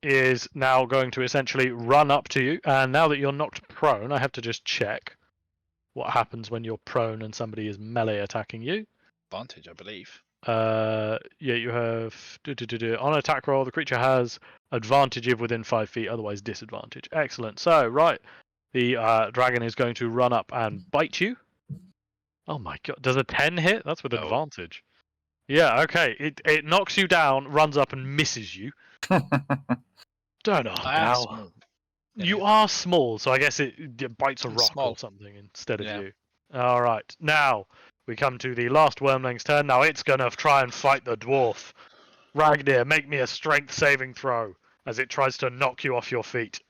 is now going to essentially run up to you. And now that you're knocked prone, I have to just check what happens when you're prone and somebody is melee attacking you. Advantage, I believe. Yeah, you have on an attack roll. The creature has advantage if within 5 feet, otherwise disadvantage. Excellent. So right, the dragon is going to run up and bite you. Oh my god! Does a 10 hit? That's with No. advantage. Yeah. Okay. It knocks you down, runs up and misses you. Don't know. I am Now small. you are small, so I guess it bites a I'm rock small. or something instead of Yeah. you. All right. Now we come to the last wormling's turn. Now it's gonna try and fight the dwarf. Ragnar, make me a strength saving throw as it tries to knock you off your feet.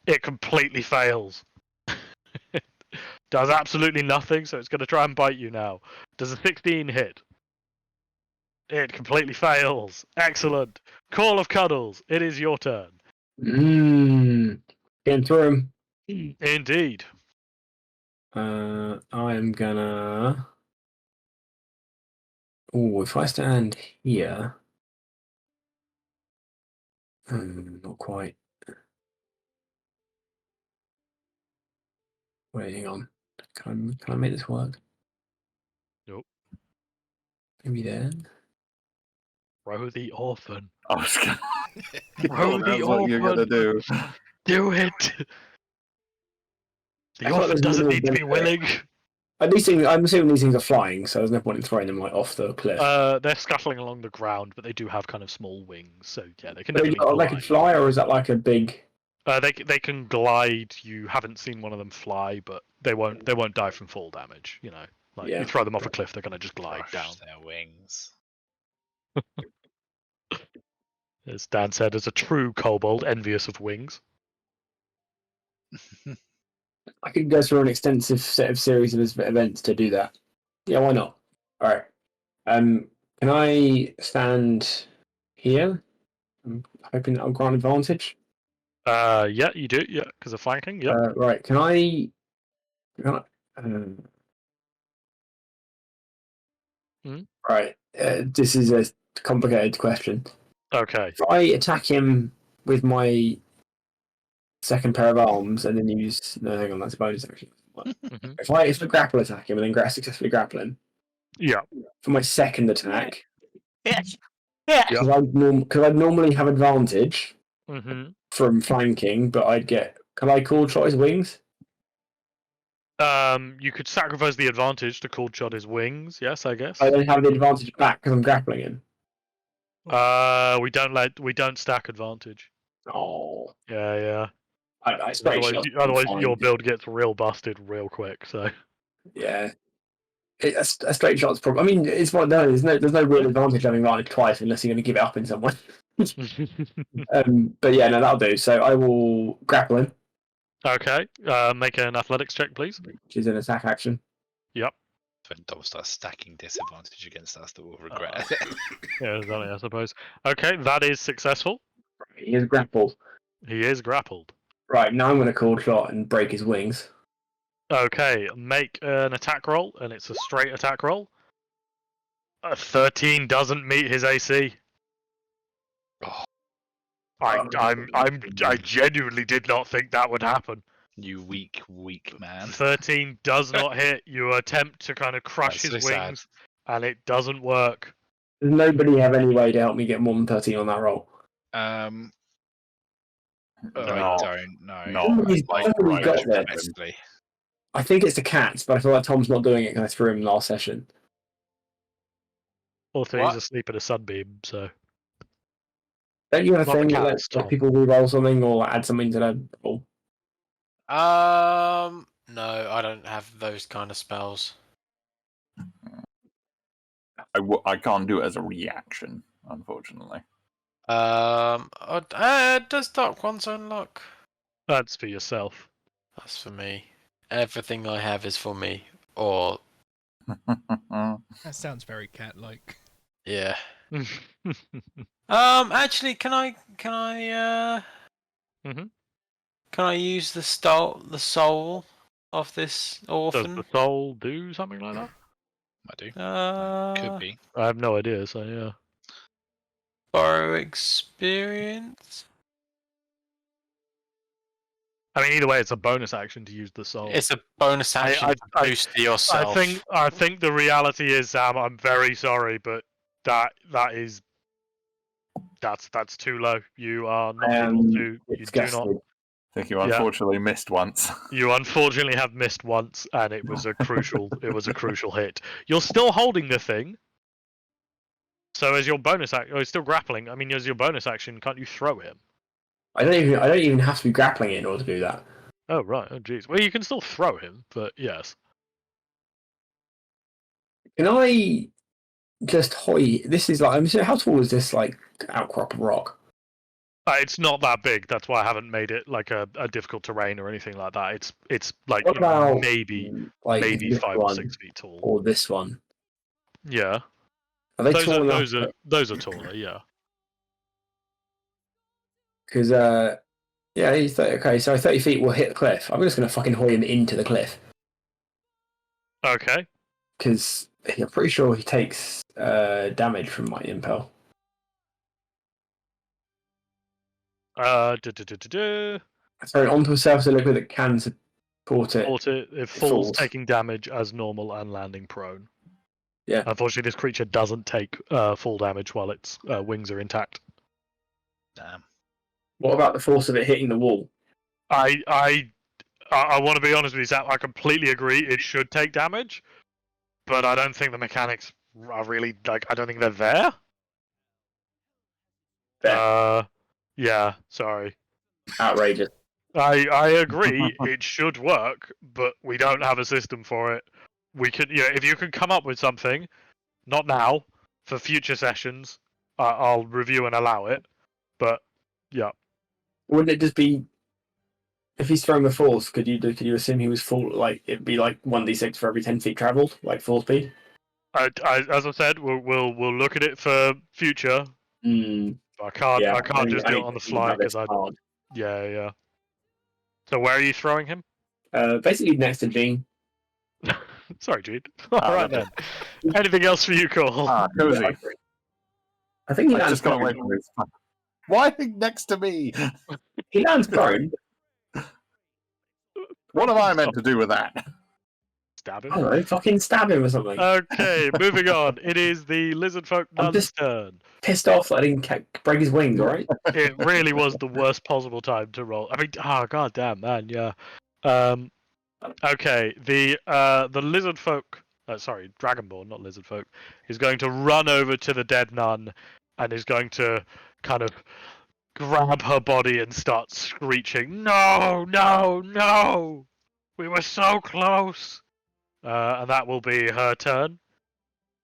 It completely fails. Does absolutely nothing, so it's going to try and bite you now. Does a 16 hit? It completely fails. Excellent. Call of Cuddles, it is your turn. Getting through him. Indeed. I am gonna. Oh, if I stand here. Not quite. Wait, hang on. Can I make this work? Nope. Maybe there. Throw the orphan. I was gonna. Throw the That's what you're gonna orphan. do. Do it. The I thought orphan there's doesn't minimal need to be benefit. willing. These things, I'm assuming these things are flying, so there's no point in throwing them like off the cliff. They're scuttling along the ground, but they do have kind of small wings, so yeah, they can But definitely they glide. can fly, or is that like a big? They can glide. You haven't seen one of them fly, but they won't die from fall damage. You know, like Yeah. you throw them off a cliff, they're gonna just glide Crush down. their wings. As Dan said, as a true kobold, envious of wings. I could go through an extensive set of series of events to do that. Yeah, why not? All right. Can I stand here? I'm hoping that I'll grant advantage. Yeah, you do. Yeah, because of flanking. Yep. Right. Can I? Right. This is a complicated question. Okay. If I attack him with my second pair of arms and then use hang on, that's a bonus action. Mhm. If I grapple attack him and then successfully grapple him Yeah. for my second attack, Yes. because I'd normally have advantage Mm-hmm. from flanking, but I'd get. Can I call shot his wings? You could sacrifice the advantage to cold shot his wings. Yes, I guess. I don't have the advantage back because I'm grappling him. We don't stack advantage. Oh, Yeah. I straight shot. Otherwise Fine. your build gets real busted real quick. So. Yeah. A straight shot's probably. I mean, it's one of those. There's no real advantage having landed twice unless you're going to give it up in some way. But yeah, no, that'll do. So I will grapple him, Okay. Make an athletics check, please. which is an attack action. Yep. When Dom starts stacking disadvantage against us, that we'll regret it. Yeah, exactly, I suppose. Okay, that is successful. He is grappled. He is grappled. Right, now I'm going to call shot and break his wings. Okay, make an attack roll, and it's a straight attack roll. A 13 doesn't meet his AC. Oh, I genuinely did not think that would happen. you weak man. 13 does not hit. You attempt to kind of crush That's his so sad. wings, and it doesn't work. Does nobody have any way to help me get more than 13 on that roll? I No. don't know. No. He's probably got there. Honestly. I think it's the cats, but I feel like Tom's not doing it because I threw him last session. Also, What? he's asleep in a sunbeam, so. Don't you have a Not the thing that cats, let Tom. people re-roll something or add something to the roll? No, I don't have those kind of spells. I can't do it as a reaction, unfortunately. Does Dark Ones unlock? That's for yourself. That's for me. Everything I have is for me. Or That sounds very cat-like. yeah. Actually, can I Mhm. can I use the soul of this Does orphan? the soul do something like that? I do. Uh, Could be. I have no idea. So yeah. borrow experience. I mean, either way, it's a bonus action to use the soul. It's a bonus action to boost yourself. I think the reality is, Sam. I'm very sorry, but that's too low. You are not able to. You do not. Disgusted. I think you unfortunately missed once. You unfortunately have missed once, and it was a crucial. It was a crucial hit. You're still holding the thing. So as your bonus action, he's still grappling. I mean, as your bonus action, can't you throw him? I don't even have to be grappling it in order to do that. Oh right. Oh jeez. Well, you can still throw him, but yes. Can I just hoy? This is like, how tall is this like outcrop of rock? It's not that big. That's why I haven't made it like a difficult terrain or anything like that. It's like What about maybe like this 5 or one 6 feet tall. or this one? Yeah. Are they tall enough? Those are taller. Yeah. Because yeah, he's 30, okay. So 30 feet will hit the cliff. I'm just gonna fucking hoy him into the cliff Okay. because I'm pretty sure he takes damage from my impel. Sorry, onto a surface of liquid that can support it. It falls, taking damage as normal and landing prone. Yeah. Unfortunately, this creature doesn't take full damage while its wings are intact. Damn. What about the force of it hitting the wall? I want to be honest with you, Sam. I completely agree. It should take damage, but I don't think the mechanics are really like. I don't think they're there. Fair. Yeah. Sorry. Outrageous. I agree. It should work, but we don't have a system for it. We could, if you can come up with something, not now, for future sessions, I'll review and allow it. But yeah. Wouldn't it just be if he's throwing a force? Could you assume he was full? Like it'd be like 1d6 for every 10 feet traveled, like full speed. As I said, we'll look at it for future. I can't just do it on the fly because yeah. So where are you throwing him? Basically next to Jean. Sorry, Jude. All right then. Anything else for you, Cole? Cozy. Yeah, I think he I lands just got away prone. from this. Why next to me? He lands prone. What am I meant to do with that? Stab I him. don't know, fucking stab him or something. Okay, moving on. It is the lizard folk I'm nun's just- turn. Pissed off that I didn't break his wings, alright? It really was the worst possible time to roll. I mean, god damn, man, yeah. Okay, the lizard folk, sorry, dragonborn, not lizard folk, is going to run over to the dead nun and is going to kind of grab her body and start screeching, "No, no, no! We were so close!" And that will be her turn.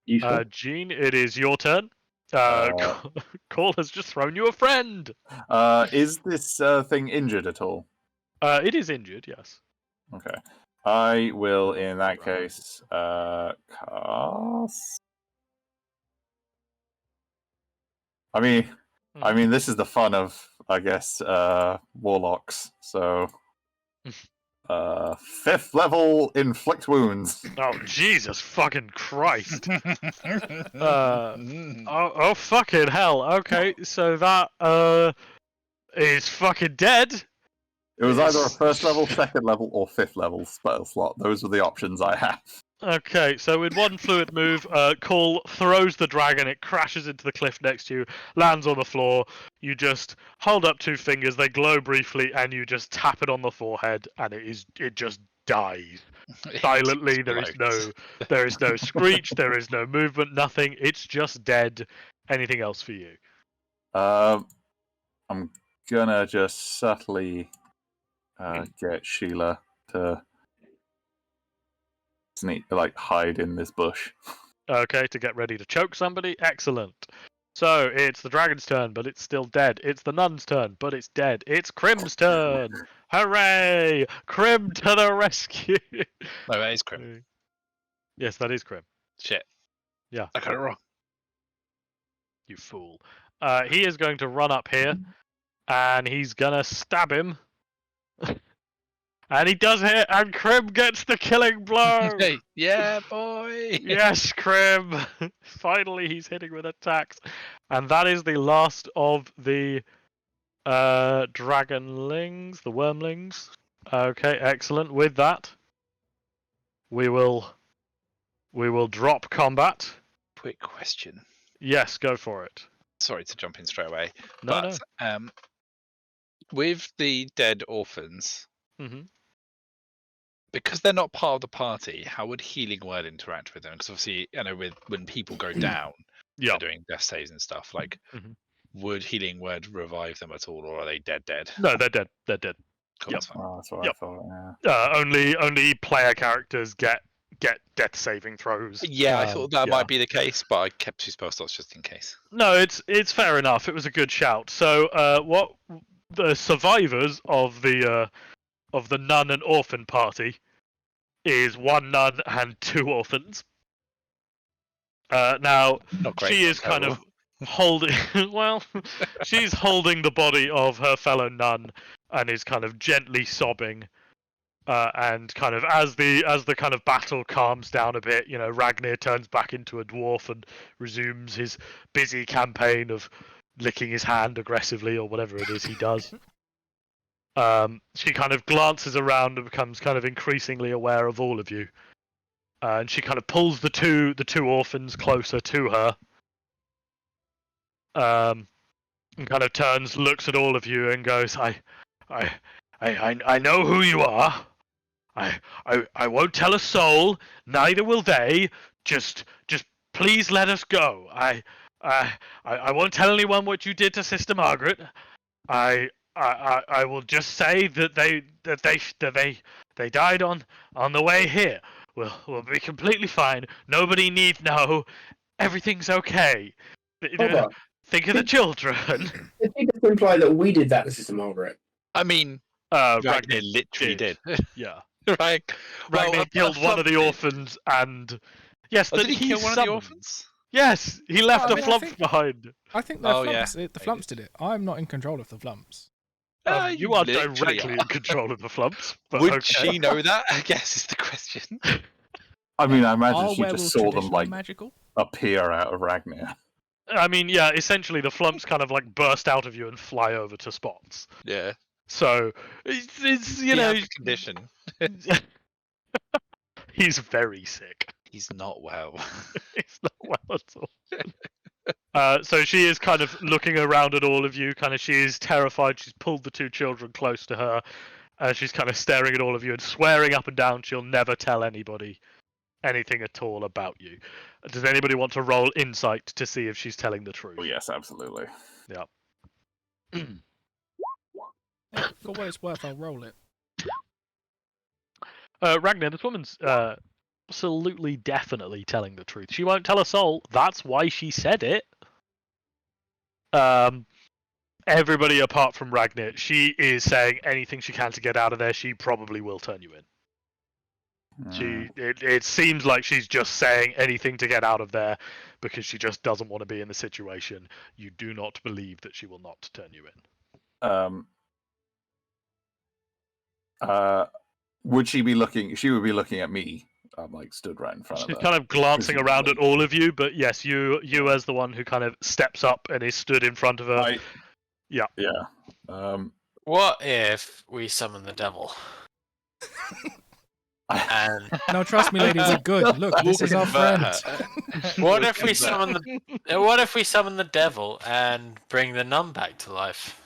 Useful. Jean, it is your turn. Cole has just thrown you a friend. Is this thing injured at all? It is injured, yes. Okay. I will, in that case, cast. I mean, this is the fun of, I guess, warlocks. So, 5th level inflict wounds. Oh Jesus fucking Christ! Oh fucking hell! Okay, so that is fucking dead. It was either a 1st level, 2nd level, or 5th level spell slot. Those were the options I have. Okay, so with one fluid move, Cole throws the dragon. It crashes into the cliff next to you, lands on the floor. You just hold up 2 fingers. They glow briefly, and you just tap it on the forehead, and it just dies silently. There is no screech. There is no movement. Nothing. It's just dead. Anything else for you? I'm gonna just subtly get Sheila to hide in this bush. Okay, to get ready to choke somebody. Excellent. So it's the dragon's turn, but it's still dead. It's the nun's turn, but it's dead. It's Crim's turn. Hooray! Crim to the rescue. No, that is Crim. Yes, that is Crim. Shit. Yeah. I got it wrong. You fool. He is going to run up here, and he's gonna stab him. And he does hit, and Crim gets the killing blow. Yeah, boy. Yes, Crim. Finally, he's hitting with attacks, and that is the last of the dragonlings, the wormlings. Okay, excellent. With that, we will drop combat. Quick question. Yes, go for it. Sorry to jump in straight away, No, but with the dead orphans, Mhm. because they're not part of the party, how would Healing Word interact with them? Because obviously, when people go down, Yeah. they're doing death saves and stuff. Like, Mhm. would Healing Word revive them at all, or are they dead? No, they're dead. They're dead. Cool, Yep. that's fine. Oh, that's what Yep. I thought. Yeah. Only player characters get death saving throws. Yeah, I thought that yeah. might be the case, but I kept 2 spell slots just in case. No, it's fair enough. It was a good shout. So, what the survivors of the nun and orphan party is 1 nun and 2 orphans. Now Not great. she not is kind terrible. of holding. Well, she's holding the body of her fellow nun and is kind of gently sobbing. And kind of as the kind of battle calms down a bit, Ragnar turns back into a dwarf and resumes his busy campaign of licking his hand aggressively or whatever it is he does. She kind of glances around and becomes kind of increasingly aware of all of you, and she kind of pulls the two orphans closer to her. And kind of turns, looks at all of you, and goes, I know who you are. I won't tell a soul, neither will they. Just please let us go. I won't tell anyone what you did to Sister Margaret. I will just say that they died on the way here. We'll be completely fine. Nobody need know. Everything's okay. Hold on. Think of the children. Did you just imply that we did that to Sister Margaret? I mean, Ragnar Ragnar literally did. Yeah. Right. Ragnar killed one of the orphans, and yes, Did he he kill one of the summoned. orphans? Yes, he left I a mean, I flump think- behind. I think the Oh, yeah. flumps, the flumps did it. I'm not in control of the flumps. You are literally directly in are. control of the flumps. But Would okay. she know that? I guess is the question. I mean, I imagine Are she just werewolves saw them traditionally like magical? appear out of Ragnar. I mean, yeah, essentially the flumps kind of like burst out of you and fly over to spots. Yeah. So it's He has a condition. he's very sick. He's not well. He's not well at all. So she is kind of looking around at all of you. Kind of, she is terrified. She's pulled the 2 children close to her. She's kind of staring at all of you and swearing up and down she'll never tell anybody anything at all about you. Does anybody want to roll insight to see if she's telling the truth? Oh yes, absolutely. Yeah. For what it's worth, I'll roll it. Ragnar, this woman's absolutely, definitely telling the truth. She won't tell a soul. That's why she said it. Everybody apart from Ragnar, she is saying anything she can to get out of there. She probably will turn you in. It seems like she's just saying anything to get out of there because she just doesn't want to be in the situation. You do not believe that she will not turn you in. Would she be looking? She would be looking at me. I'm like stood right in front She's of her. kind of glancing around at presumably. all of you, but yes, you as the one who kind of steps up and is stood in front of her. Yeah. Yeah. What if we summon the devil? And No, trust me, lady, we're good. Look, this is our friend. what if we summon the devil and bring the nun back to life?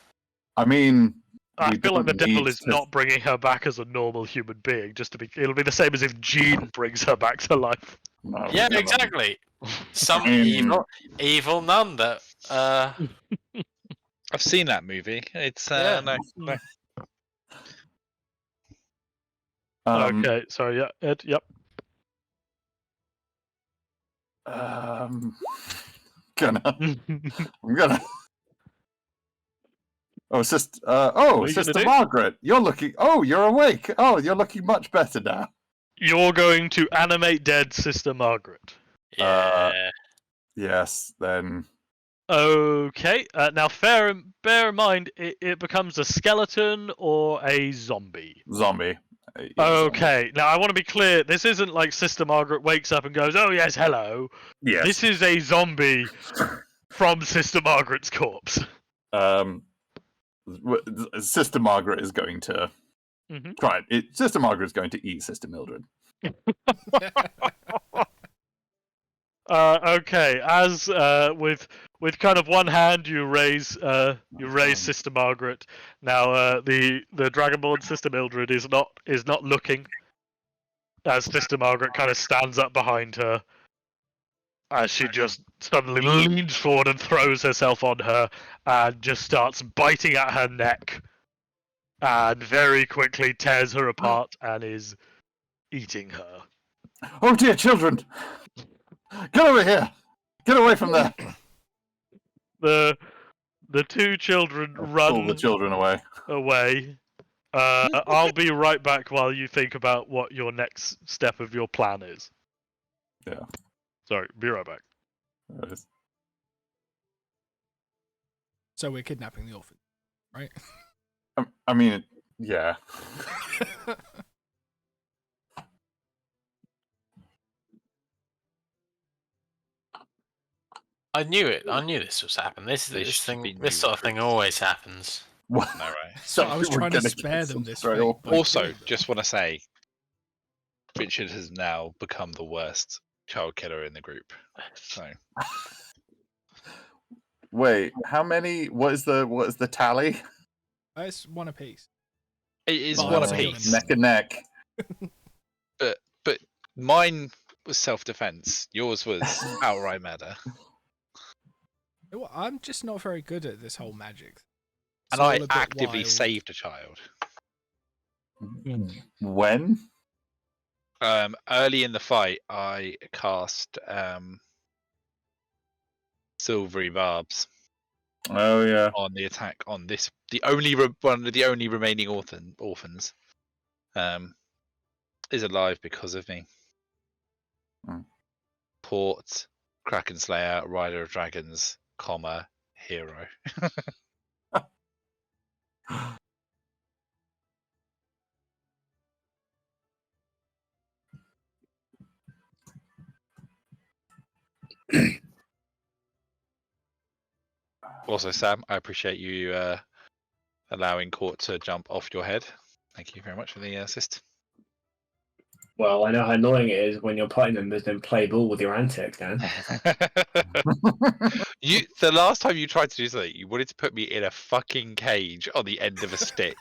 I mean, I we feel like the don't devil need is to- not bringing her back as a normal human being. It'll be the same as if Jean brings her back to life. No, Yeah, no. exactly. Some I mean- evil nun that I've seen that movie. It's Yeah. no. Um, Okay, sorry, yeah, Ed, yep. I'm gonna. Oh, Sister. What are you gonna Sister do? Margaret, you're looking. Oh, you're awake. Oh, you're looking much better now. You're going to animate dead Sister Margaret. Yeah. Yes, then. Okay. Now, bear in mind, it becomes a skeleton or a zombie. Zombie. Yeah, Okay. Now, I want to be clear. This isn't like Sister Margaret wakes up and goes, "Oh yes, hello." Yes. This is a zombie from Sister Margaret's corpse. Sister Margaret is going to try it. Sister Margaret is going to eat Sister Mildred. Okay. As with kind of one hand, you raise Sister Margaret. Now, the Dragonborn Sister Mildred is not looking. As Sister Margaret kind of stands up behind her, as she just suddenly leans forward and throws herself on her, and just starts biting at her neck, and very quickly tears her apart and is eating her. Oh dear, children! Get over here! Get away from there! The two children Pull run the children away. away. I'll be right back while you think about what your next step of your plan is. Yeah. Sorry, be right back. So we're kidnapping the orphan, right? I mean, yeah. I knew it. I knew this was happening. This sort of thing always happens. What? No, right. So I was We're trying to gonna spare get them some this very fate. awful- by Also, killing them. just want to say, Richard has now become the worst child killer in the group. So Wait, how many? What is the tally? It's one apiece. it is But one I'm still apiece. Neck and neck. But mine was self-defense. Yours was outright murder. Well, I'm just not very good at this whole magic. And It's all I a bit actively wild. saved a child. When? Early in the fight, I cast Silvery Barbs Oh yeah. on the attack on this, one of the only remaining orphans, is alive because of me. Port, Kraken Slayer, Rider of Dragons, hero. Also, Sam, I appreciate you allowing Court to jump off your head. Thank you very much for the assist. Well, I know how annoying it is when your party members don't play ball with your antics, Dan. The last time you tried to do something, you wanted to put me in a fucking cage on the end of a stick.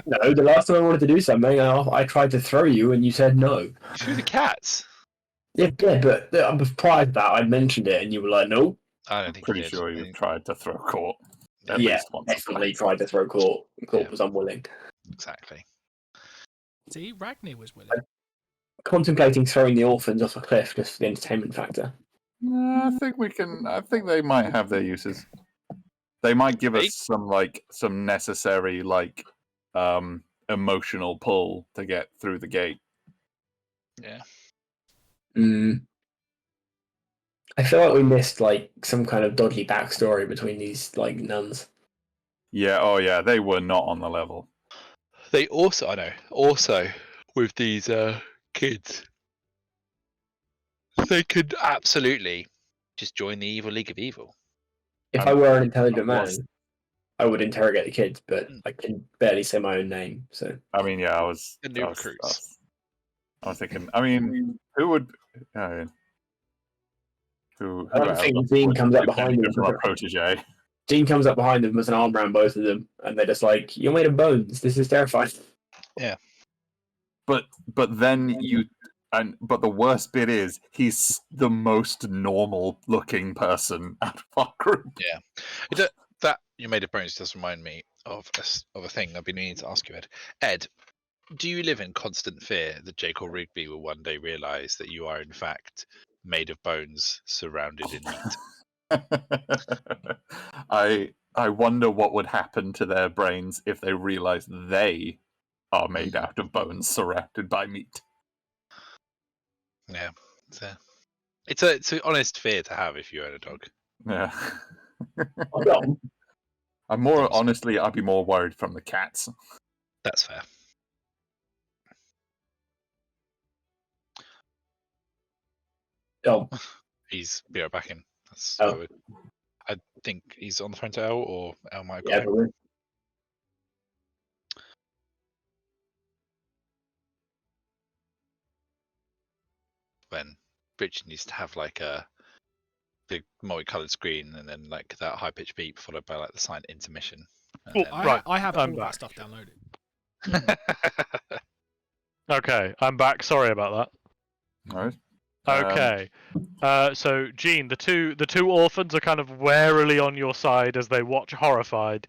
No, the last time I wanted to do something, I tried to throw you and you said no. Through the cats. Yeah, but prior to that, I'd mentioned it and you were like, no. I don't think Pretty you did. sure you tried to throw Court. At Yeah, least once. definitely tried to throw Court. Court Yeah. was unwilling. Exactly. See, Ragnar was willing. Contemplating throwing the orphans off a cliff just for the entertainment factor. I think we can. I think they might have their uses. They might give us some necessary emotional pull to get through the gate. Yeah. I feel like we missed some kind of dodgy backstory between these nuns. Yeah. Oh yeah. They were not on the level. They also, with these kids, they could absolutely just join the evil League of Evil. If I were an intelligent I man, was- I would interrogate the kids, but I can barely say my own name. So I mean, yeah. I was. The new recruits. I was thinking. I mean, who would? Who I don't else think would Dean comes up benefit behind them. from a protege? Dean comes up behind them with an arm around both of them, and they're just like, "You're made of bones. This is terrifying." But then but the worst bit is he's the most normal looking person out of our group. Yeah. That you made of bones does remind me of a thing I've been meaning to ask you, Ed. Ed, do you live in constant fear that Jake or Rigby will one day realise that you are in fact made of bones surrounded in meat. I wonder what would happen to their brains if they realize they are made out of bones surrounded by meat. Yeah, it's an honest fear to have if you own a dog. Yeah. Dom, I'm more Dom's- honestly, I'd be more worried from the cats. That's fair. Dom. He's be right back in. That's Oh. I think he's on the phone to El, or El might have got Yeah, him. probably. When Richard needs to have like a big multicolored screen and then like that high pitched beep followed by like the sign intermission. And Oh, then, right, I have all I'm of back. that stuff downloaded. Okay, I'm back. Sorry about Right? that. Okay. So Jean, the two orphans are kind of warily on your side as they watch horrified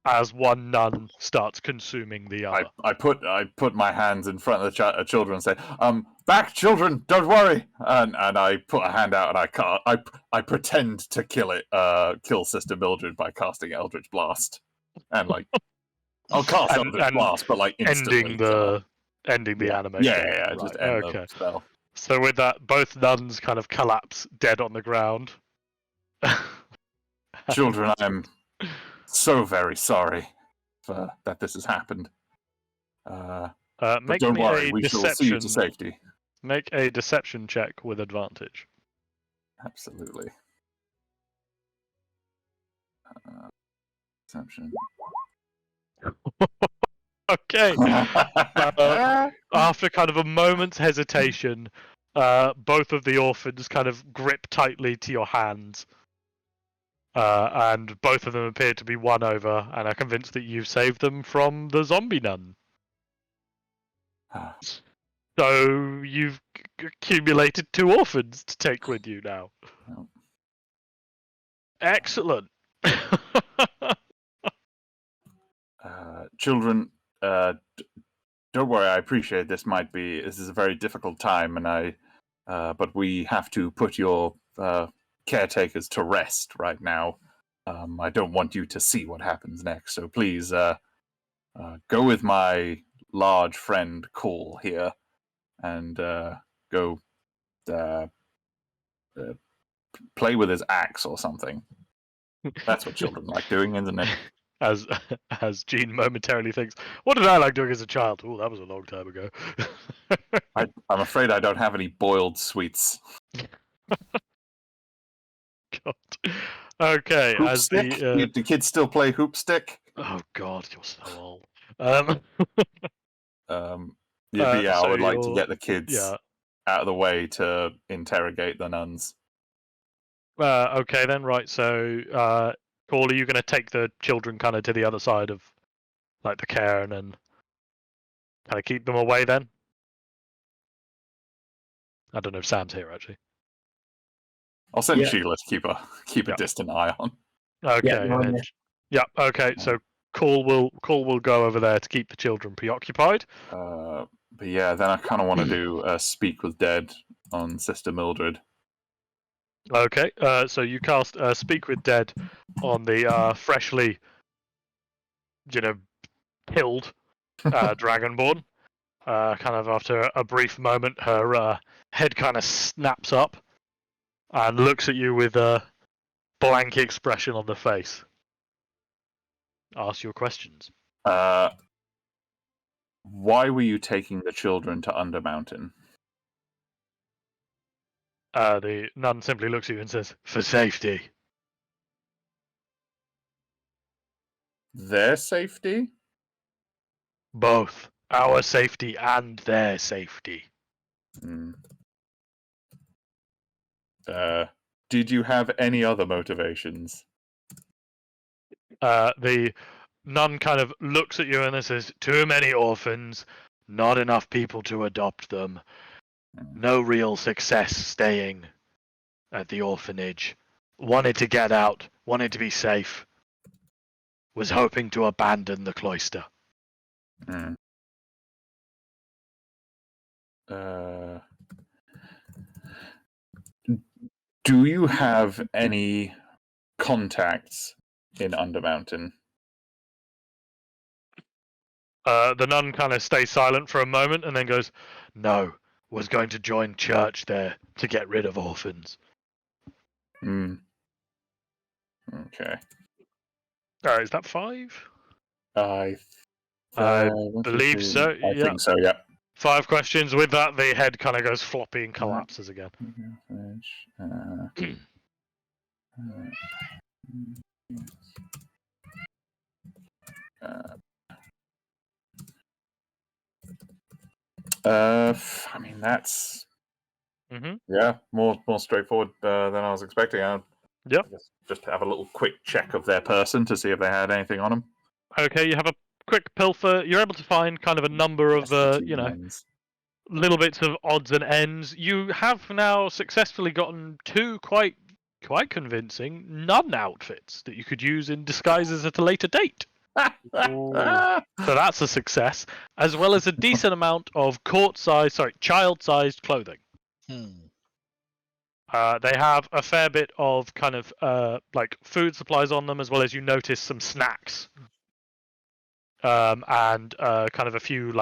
as one nun starts consuming the other. I put my hands in front of the children and say, back, children, don't worry. And I put a hand out and I pretend to kill Sister Mildred by casting Eldritch Blast. And like, I'll cast Eldritch Blast, but like instantly ending the animation. Yeah, Right, just end okay. the spell. So with that, both nuns kind of collapse dead on the ground. Children, I'm so very sorry that this has happened. But Make don't me worry, a we shall see you to deception. safety. Make a deception check with advantage. Absolutely. Deception. Okay. After kind of a moment's hesitation, both of the orphans kind of grip tightly to your hands. And both of them appear to be won over and are convinced that you've saved them from the zombie nun. So you've accumulated 2 orphans to take with you now. Oh. Excellent. Children, don't worry. I appreciate this is a very difficult time, and but we have to put your caretakers to rest right now. I don't want you to see what happens next, so please go with my large friend Cole here, and go play with his axe or something. That's what children like doing, isn't it? As Jean momentarily thinks, what did I like doing as a child? Oh, that was a long time ago. I'm afraid I don't have any boiled sweets. God. Okay, Hoop as stick? the Do kids still play hoop stick? oh God, you're so old. Yeah, so I would like to you're- get the kids out of the way to interrogate the nuns. Okay then, right. So, Paul, are you going to take the children kind of to the other side of like the cairn and kind of keep them away then? I don't know if Sam's here actually. I'll send Yeah. Sheila to keep a Yeah. distant eye on. Okay. Yeah, no, and then- yeah. Okay. So Cole will go over there to keep the children preoccupied. But yeah, then I kind of want to do a speak with dead on Sister Mildred. Okay. So you cast Speak with Dead on the freshly, killed Dragonborn. Kind of after a brief moment, her head kind of snaps up and looks at you with a blank expression on the face. Ask your questions. Why were you taking the children to Undermountain? The nun simply looks at you and says, "For safety." Their safety? Both our safety and their safety. Hmm. Did you have any other motivations? The nun kind of looks at you and says, "Too many orphans, not enough people to adopt them. No real success staying at the orphanage. Wanted to get out, wanted to be safe. Was hoping to abandon the cloister." Hmm. Do you have any contacts in Undermountain? The nun kind of stays silent for a moment and then goes, "No, was going to join church there to get rid of orphans." Hmm. Okay. Is that 5? I believe so, I yeah. think so. Yeah. 5 questions. With that, the head kind of goes floppy and collapses again. I mean that's Mm-hmm. more straightforward than I was expecting. I Yep. guess just have a little quick check of their person to see if they had anything on them. Okay, you have a quick pilfer. You're able to find kind of a number of, little bits of odds and ends. You have now successfully gotten 2 quite convincing nun outfits that you could use in disguises at a later date. So that's a success, as well as a decent amount of child-sized clothing. They have a fair bit of kind of like food supplies on them, as well as you notice some snacks. And kind of a few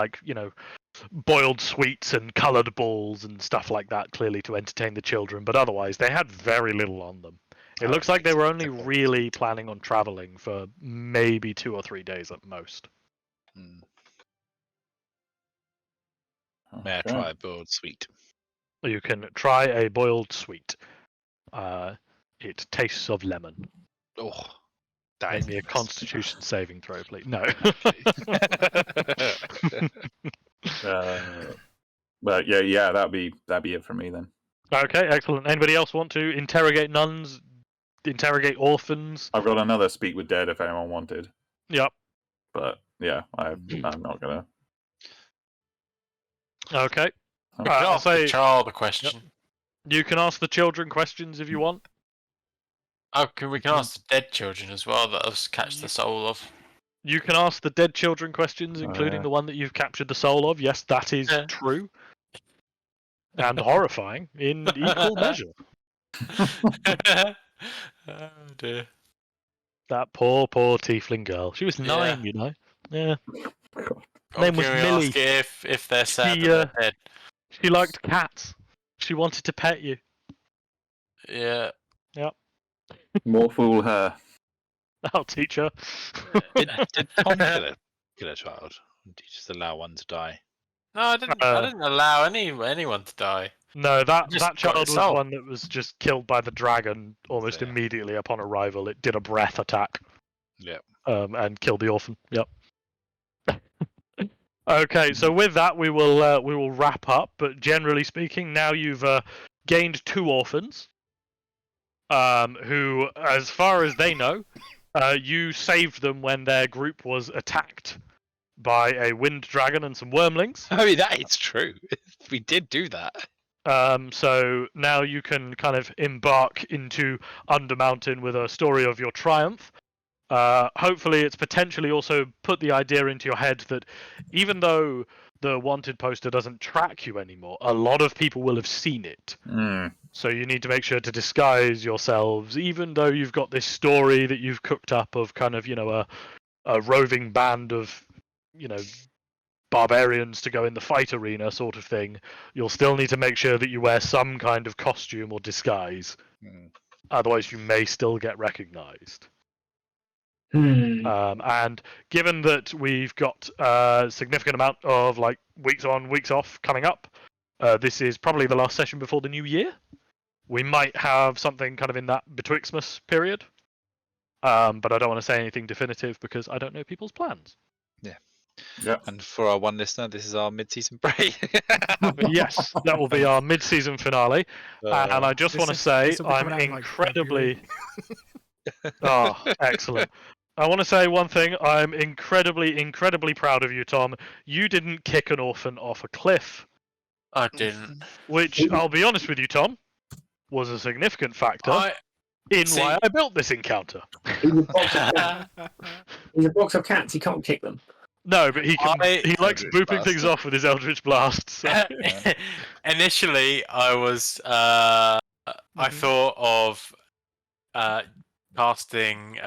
boiled sweets and coloured balls and stuff like that, clearly to entertain the children. But otherwise, they had very little on them. It looks like they were only really planning on travelling for maybe 2 or 3 days at most. May I try a boiled sweet? You can try a boiled sweet. It tastes of lemon. Oh, Make me a Constitution saving throw, please. No. But yeah, that'd be it for me then. Okay, excellent. Anybody else want to interrogate nuns? Interrogate orphans? I've got another speak with dead if anyone wanted. Yep. But yeah, I'm not gonna. Okay. We can ask the child a question. You can ask the children questions if you want. Oh, we can ask the dead children as well that us catch the soul of. You can ask the dead children questions, including the one that you've captured the soul of. Yes, that is true. And horrifying in equal measure. Oh dear. That poor tiefling girl. She was 9, you know. Yeah. Name was Can we Millie. ask if they're sad that they're dead? She liked cats. She wanted to pet you. Yeah. Yep. More fool her. I'll teach her. Did Tom kill a child? Did you just allow one to die? No, I didn't allow anyone to die. No, that Just child got was its soul. one that was just killed by the dragon almost Fair. immediately upon arrival. It did a breath attack. Yeah. And killed the orphan. Yep. Okay, so with that we will wrap up. But generally speaking, now you've gained 2 orphans, who, as far as they know, you saved them when their group was attacked by a wind dragon and some wormlings. I mean, that is true. We did do that. So now you can kind of embark into Undermountain with a story of your triumph. Hopefully it's potentially also put the idea into your head that even though the wanted poster doesn't track you anymore, a lot of people will have seen it. So you need to make sure to disguise yourselves, even though you've got this story that you've cooked up of kind of, a roving band of, barbarians to go in the fight arena sort of thing. You'll still need to make sure that you wear some kind of costume or disguise. Otherwise you may still get recognized. And given that we've got a significant amount of weeks on, weeks off coming up, this is probably the last session before the new year. We might have something kind of in that betwixtmas period, but I don't want to say anything definitive because I don't know people's plans. Yeah. And for our one listener, this is our mid-season break. Yes, that will be our mid-season finale. And I just want to say I'm incredibly... Oh, excellent. I want to say one thing. I'm incredibly proud of you, Tom. You didn't kick an orphan off a cliff. I didn't. Which, I'll be honest with you, Tom, was a significant factor why I built this encounter. He's a box of cats. He can't kick them. No, but he likes booping things off with his Eldritch Blasts. So. Initially, I was I thought of casting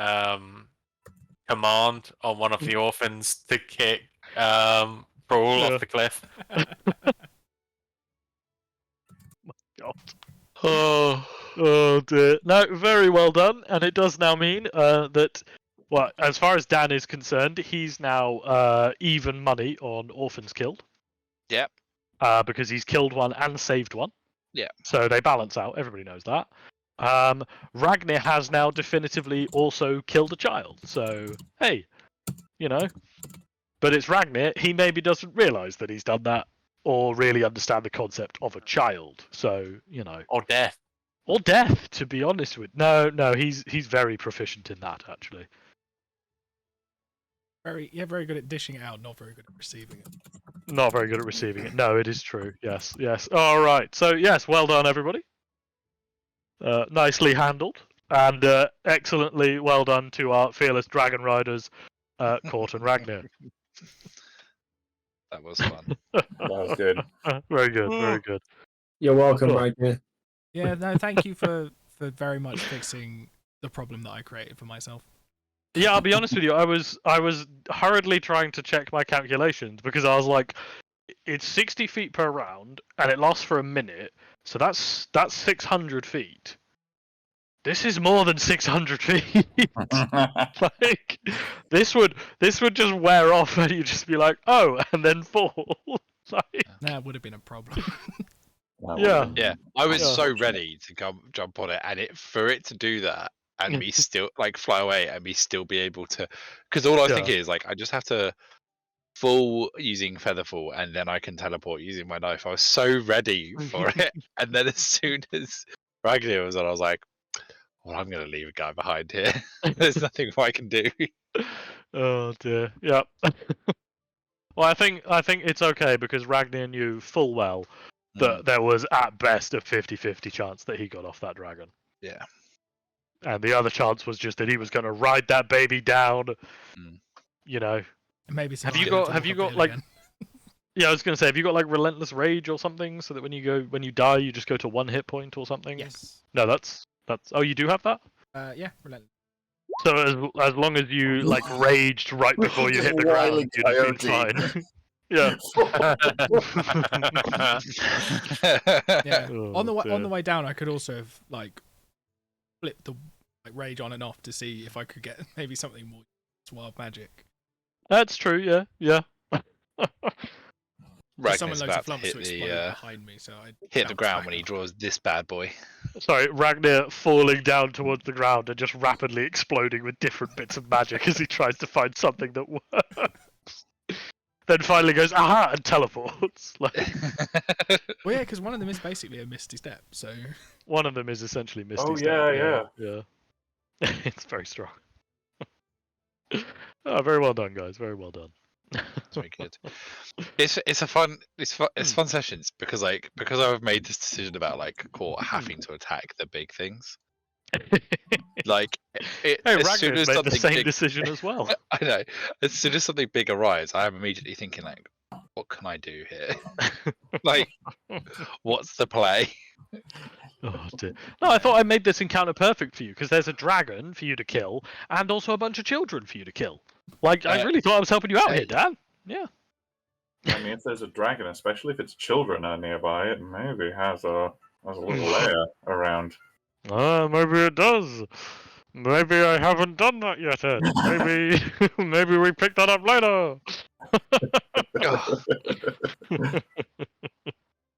command on one of the orphans to kick Brawl Yeah. off the cliff. God. Oh dear. No, very well done. And it does now mean that, well, as far as Dan is concerned, he's now even money on orphans killed. Yep. Because he's killed one and saved one. Yeah. So they balance out. Everybody knows that. Ragnar has now definitively also killed a child. So, hey, you know. But it's Ragnar. He maybe doesn't realise that he's done that or really understand the concept of a child. So, you know. Or death. Or death, to be honest with. No, he's very proficient in that, actually. Very good at dishing it out, not very good at receiving it. Not very good at receiving it. No, it is true. Yes. All right. So, yes, well done, everybody. Nicely handled. And excellently well done to our fearless dragon riders, Court and Ragnar. That was fun. That was good. Very good, very good. You're welcome, Cool. Ragnar. Yeah, no, thank you for very much fixing the problem that I created for myself. Yeah, I'll be honest with you. I was hurriedly trying to check my calculations because I was like, it's 60 feet per round and it lasts for a minute, so that's 600 feet. This is more than 600 feet. Like this would just wear off and you'd just be like, oh, and then fall. Like, That would have been a problem. yeah. Yeah, I was Yeah. so ready to jump on it, and for it to do that and me still like fly away and me still be able to, because all I was thinking is like I just have to fall using Featherfall and then I can teleport using my knife. I was so ready for it, and then as soon as Ragnar was on, I was like, well, I'm gonna leave a guy behind here. There's nothing I can do. Oh dear. Yeah. Well, I think it's okay because Ragnar knew full well that there was at best a 50-50 chance that he got off that dragon. Yeah. And the other chance was just that he was going to ride that baby down. You know. Maybe Have you got like? Yeah, I was going to say, have you got like relentless rage or something, so that when you die, you just go to 1 hit point or something? Yes. No, that's. Oh, you do have that. Yeah, relentless. So as long as you like raged right before you hit the ground, you'd have been fine. Yeah. Yeah. Oh, on the dear. way down, I could also have like flipped the rage on and off to see if I could get maybe something more wild magic. That's true. Yeah. Yeah. Someone Ragnar's loads of about to flumps hit to explode behind me, so I hit the ground when he draws this bad boy. Sorry, Ragnar falling down towards the ground and just rapidly exploding with different bits of magic as he tries to find something that works. Then finally goes, aha, and teleports. Like, Well, yeah, because one of them is basically a misty step, so one of them is essentially Misty Oh, Step. yeah. It's very strong. Oh, very well done, guys. Very well done. It's very good. It's fun sessions because I've made this decision about like Court having to attack the big things. Like Hey, as soon Ragnar's as made the something same big, decision as well. I know. As soon as something big arrives, I am immediately thinking like, what can I do here? Like, what's the play? Oh dear. No, I thought I made this encounter perfect for you because there's a dragon for you to kill and also a bunch of children for you to kill. Like, I really thought I was helping you out here, Dan. Yeah. I mean, if there's a dragon, especially if its children are nearby, it maybe has a little lair around. Maybe it does. Maybe I haven't done that yet, Ed. Maybe we pick that up later.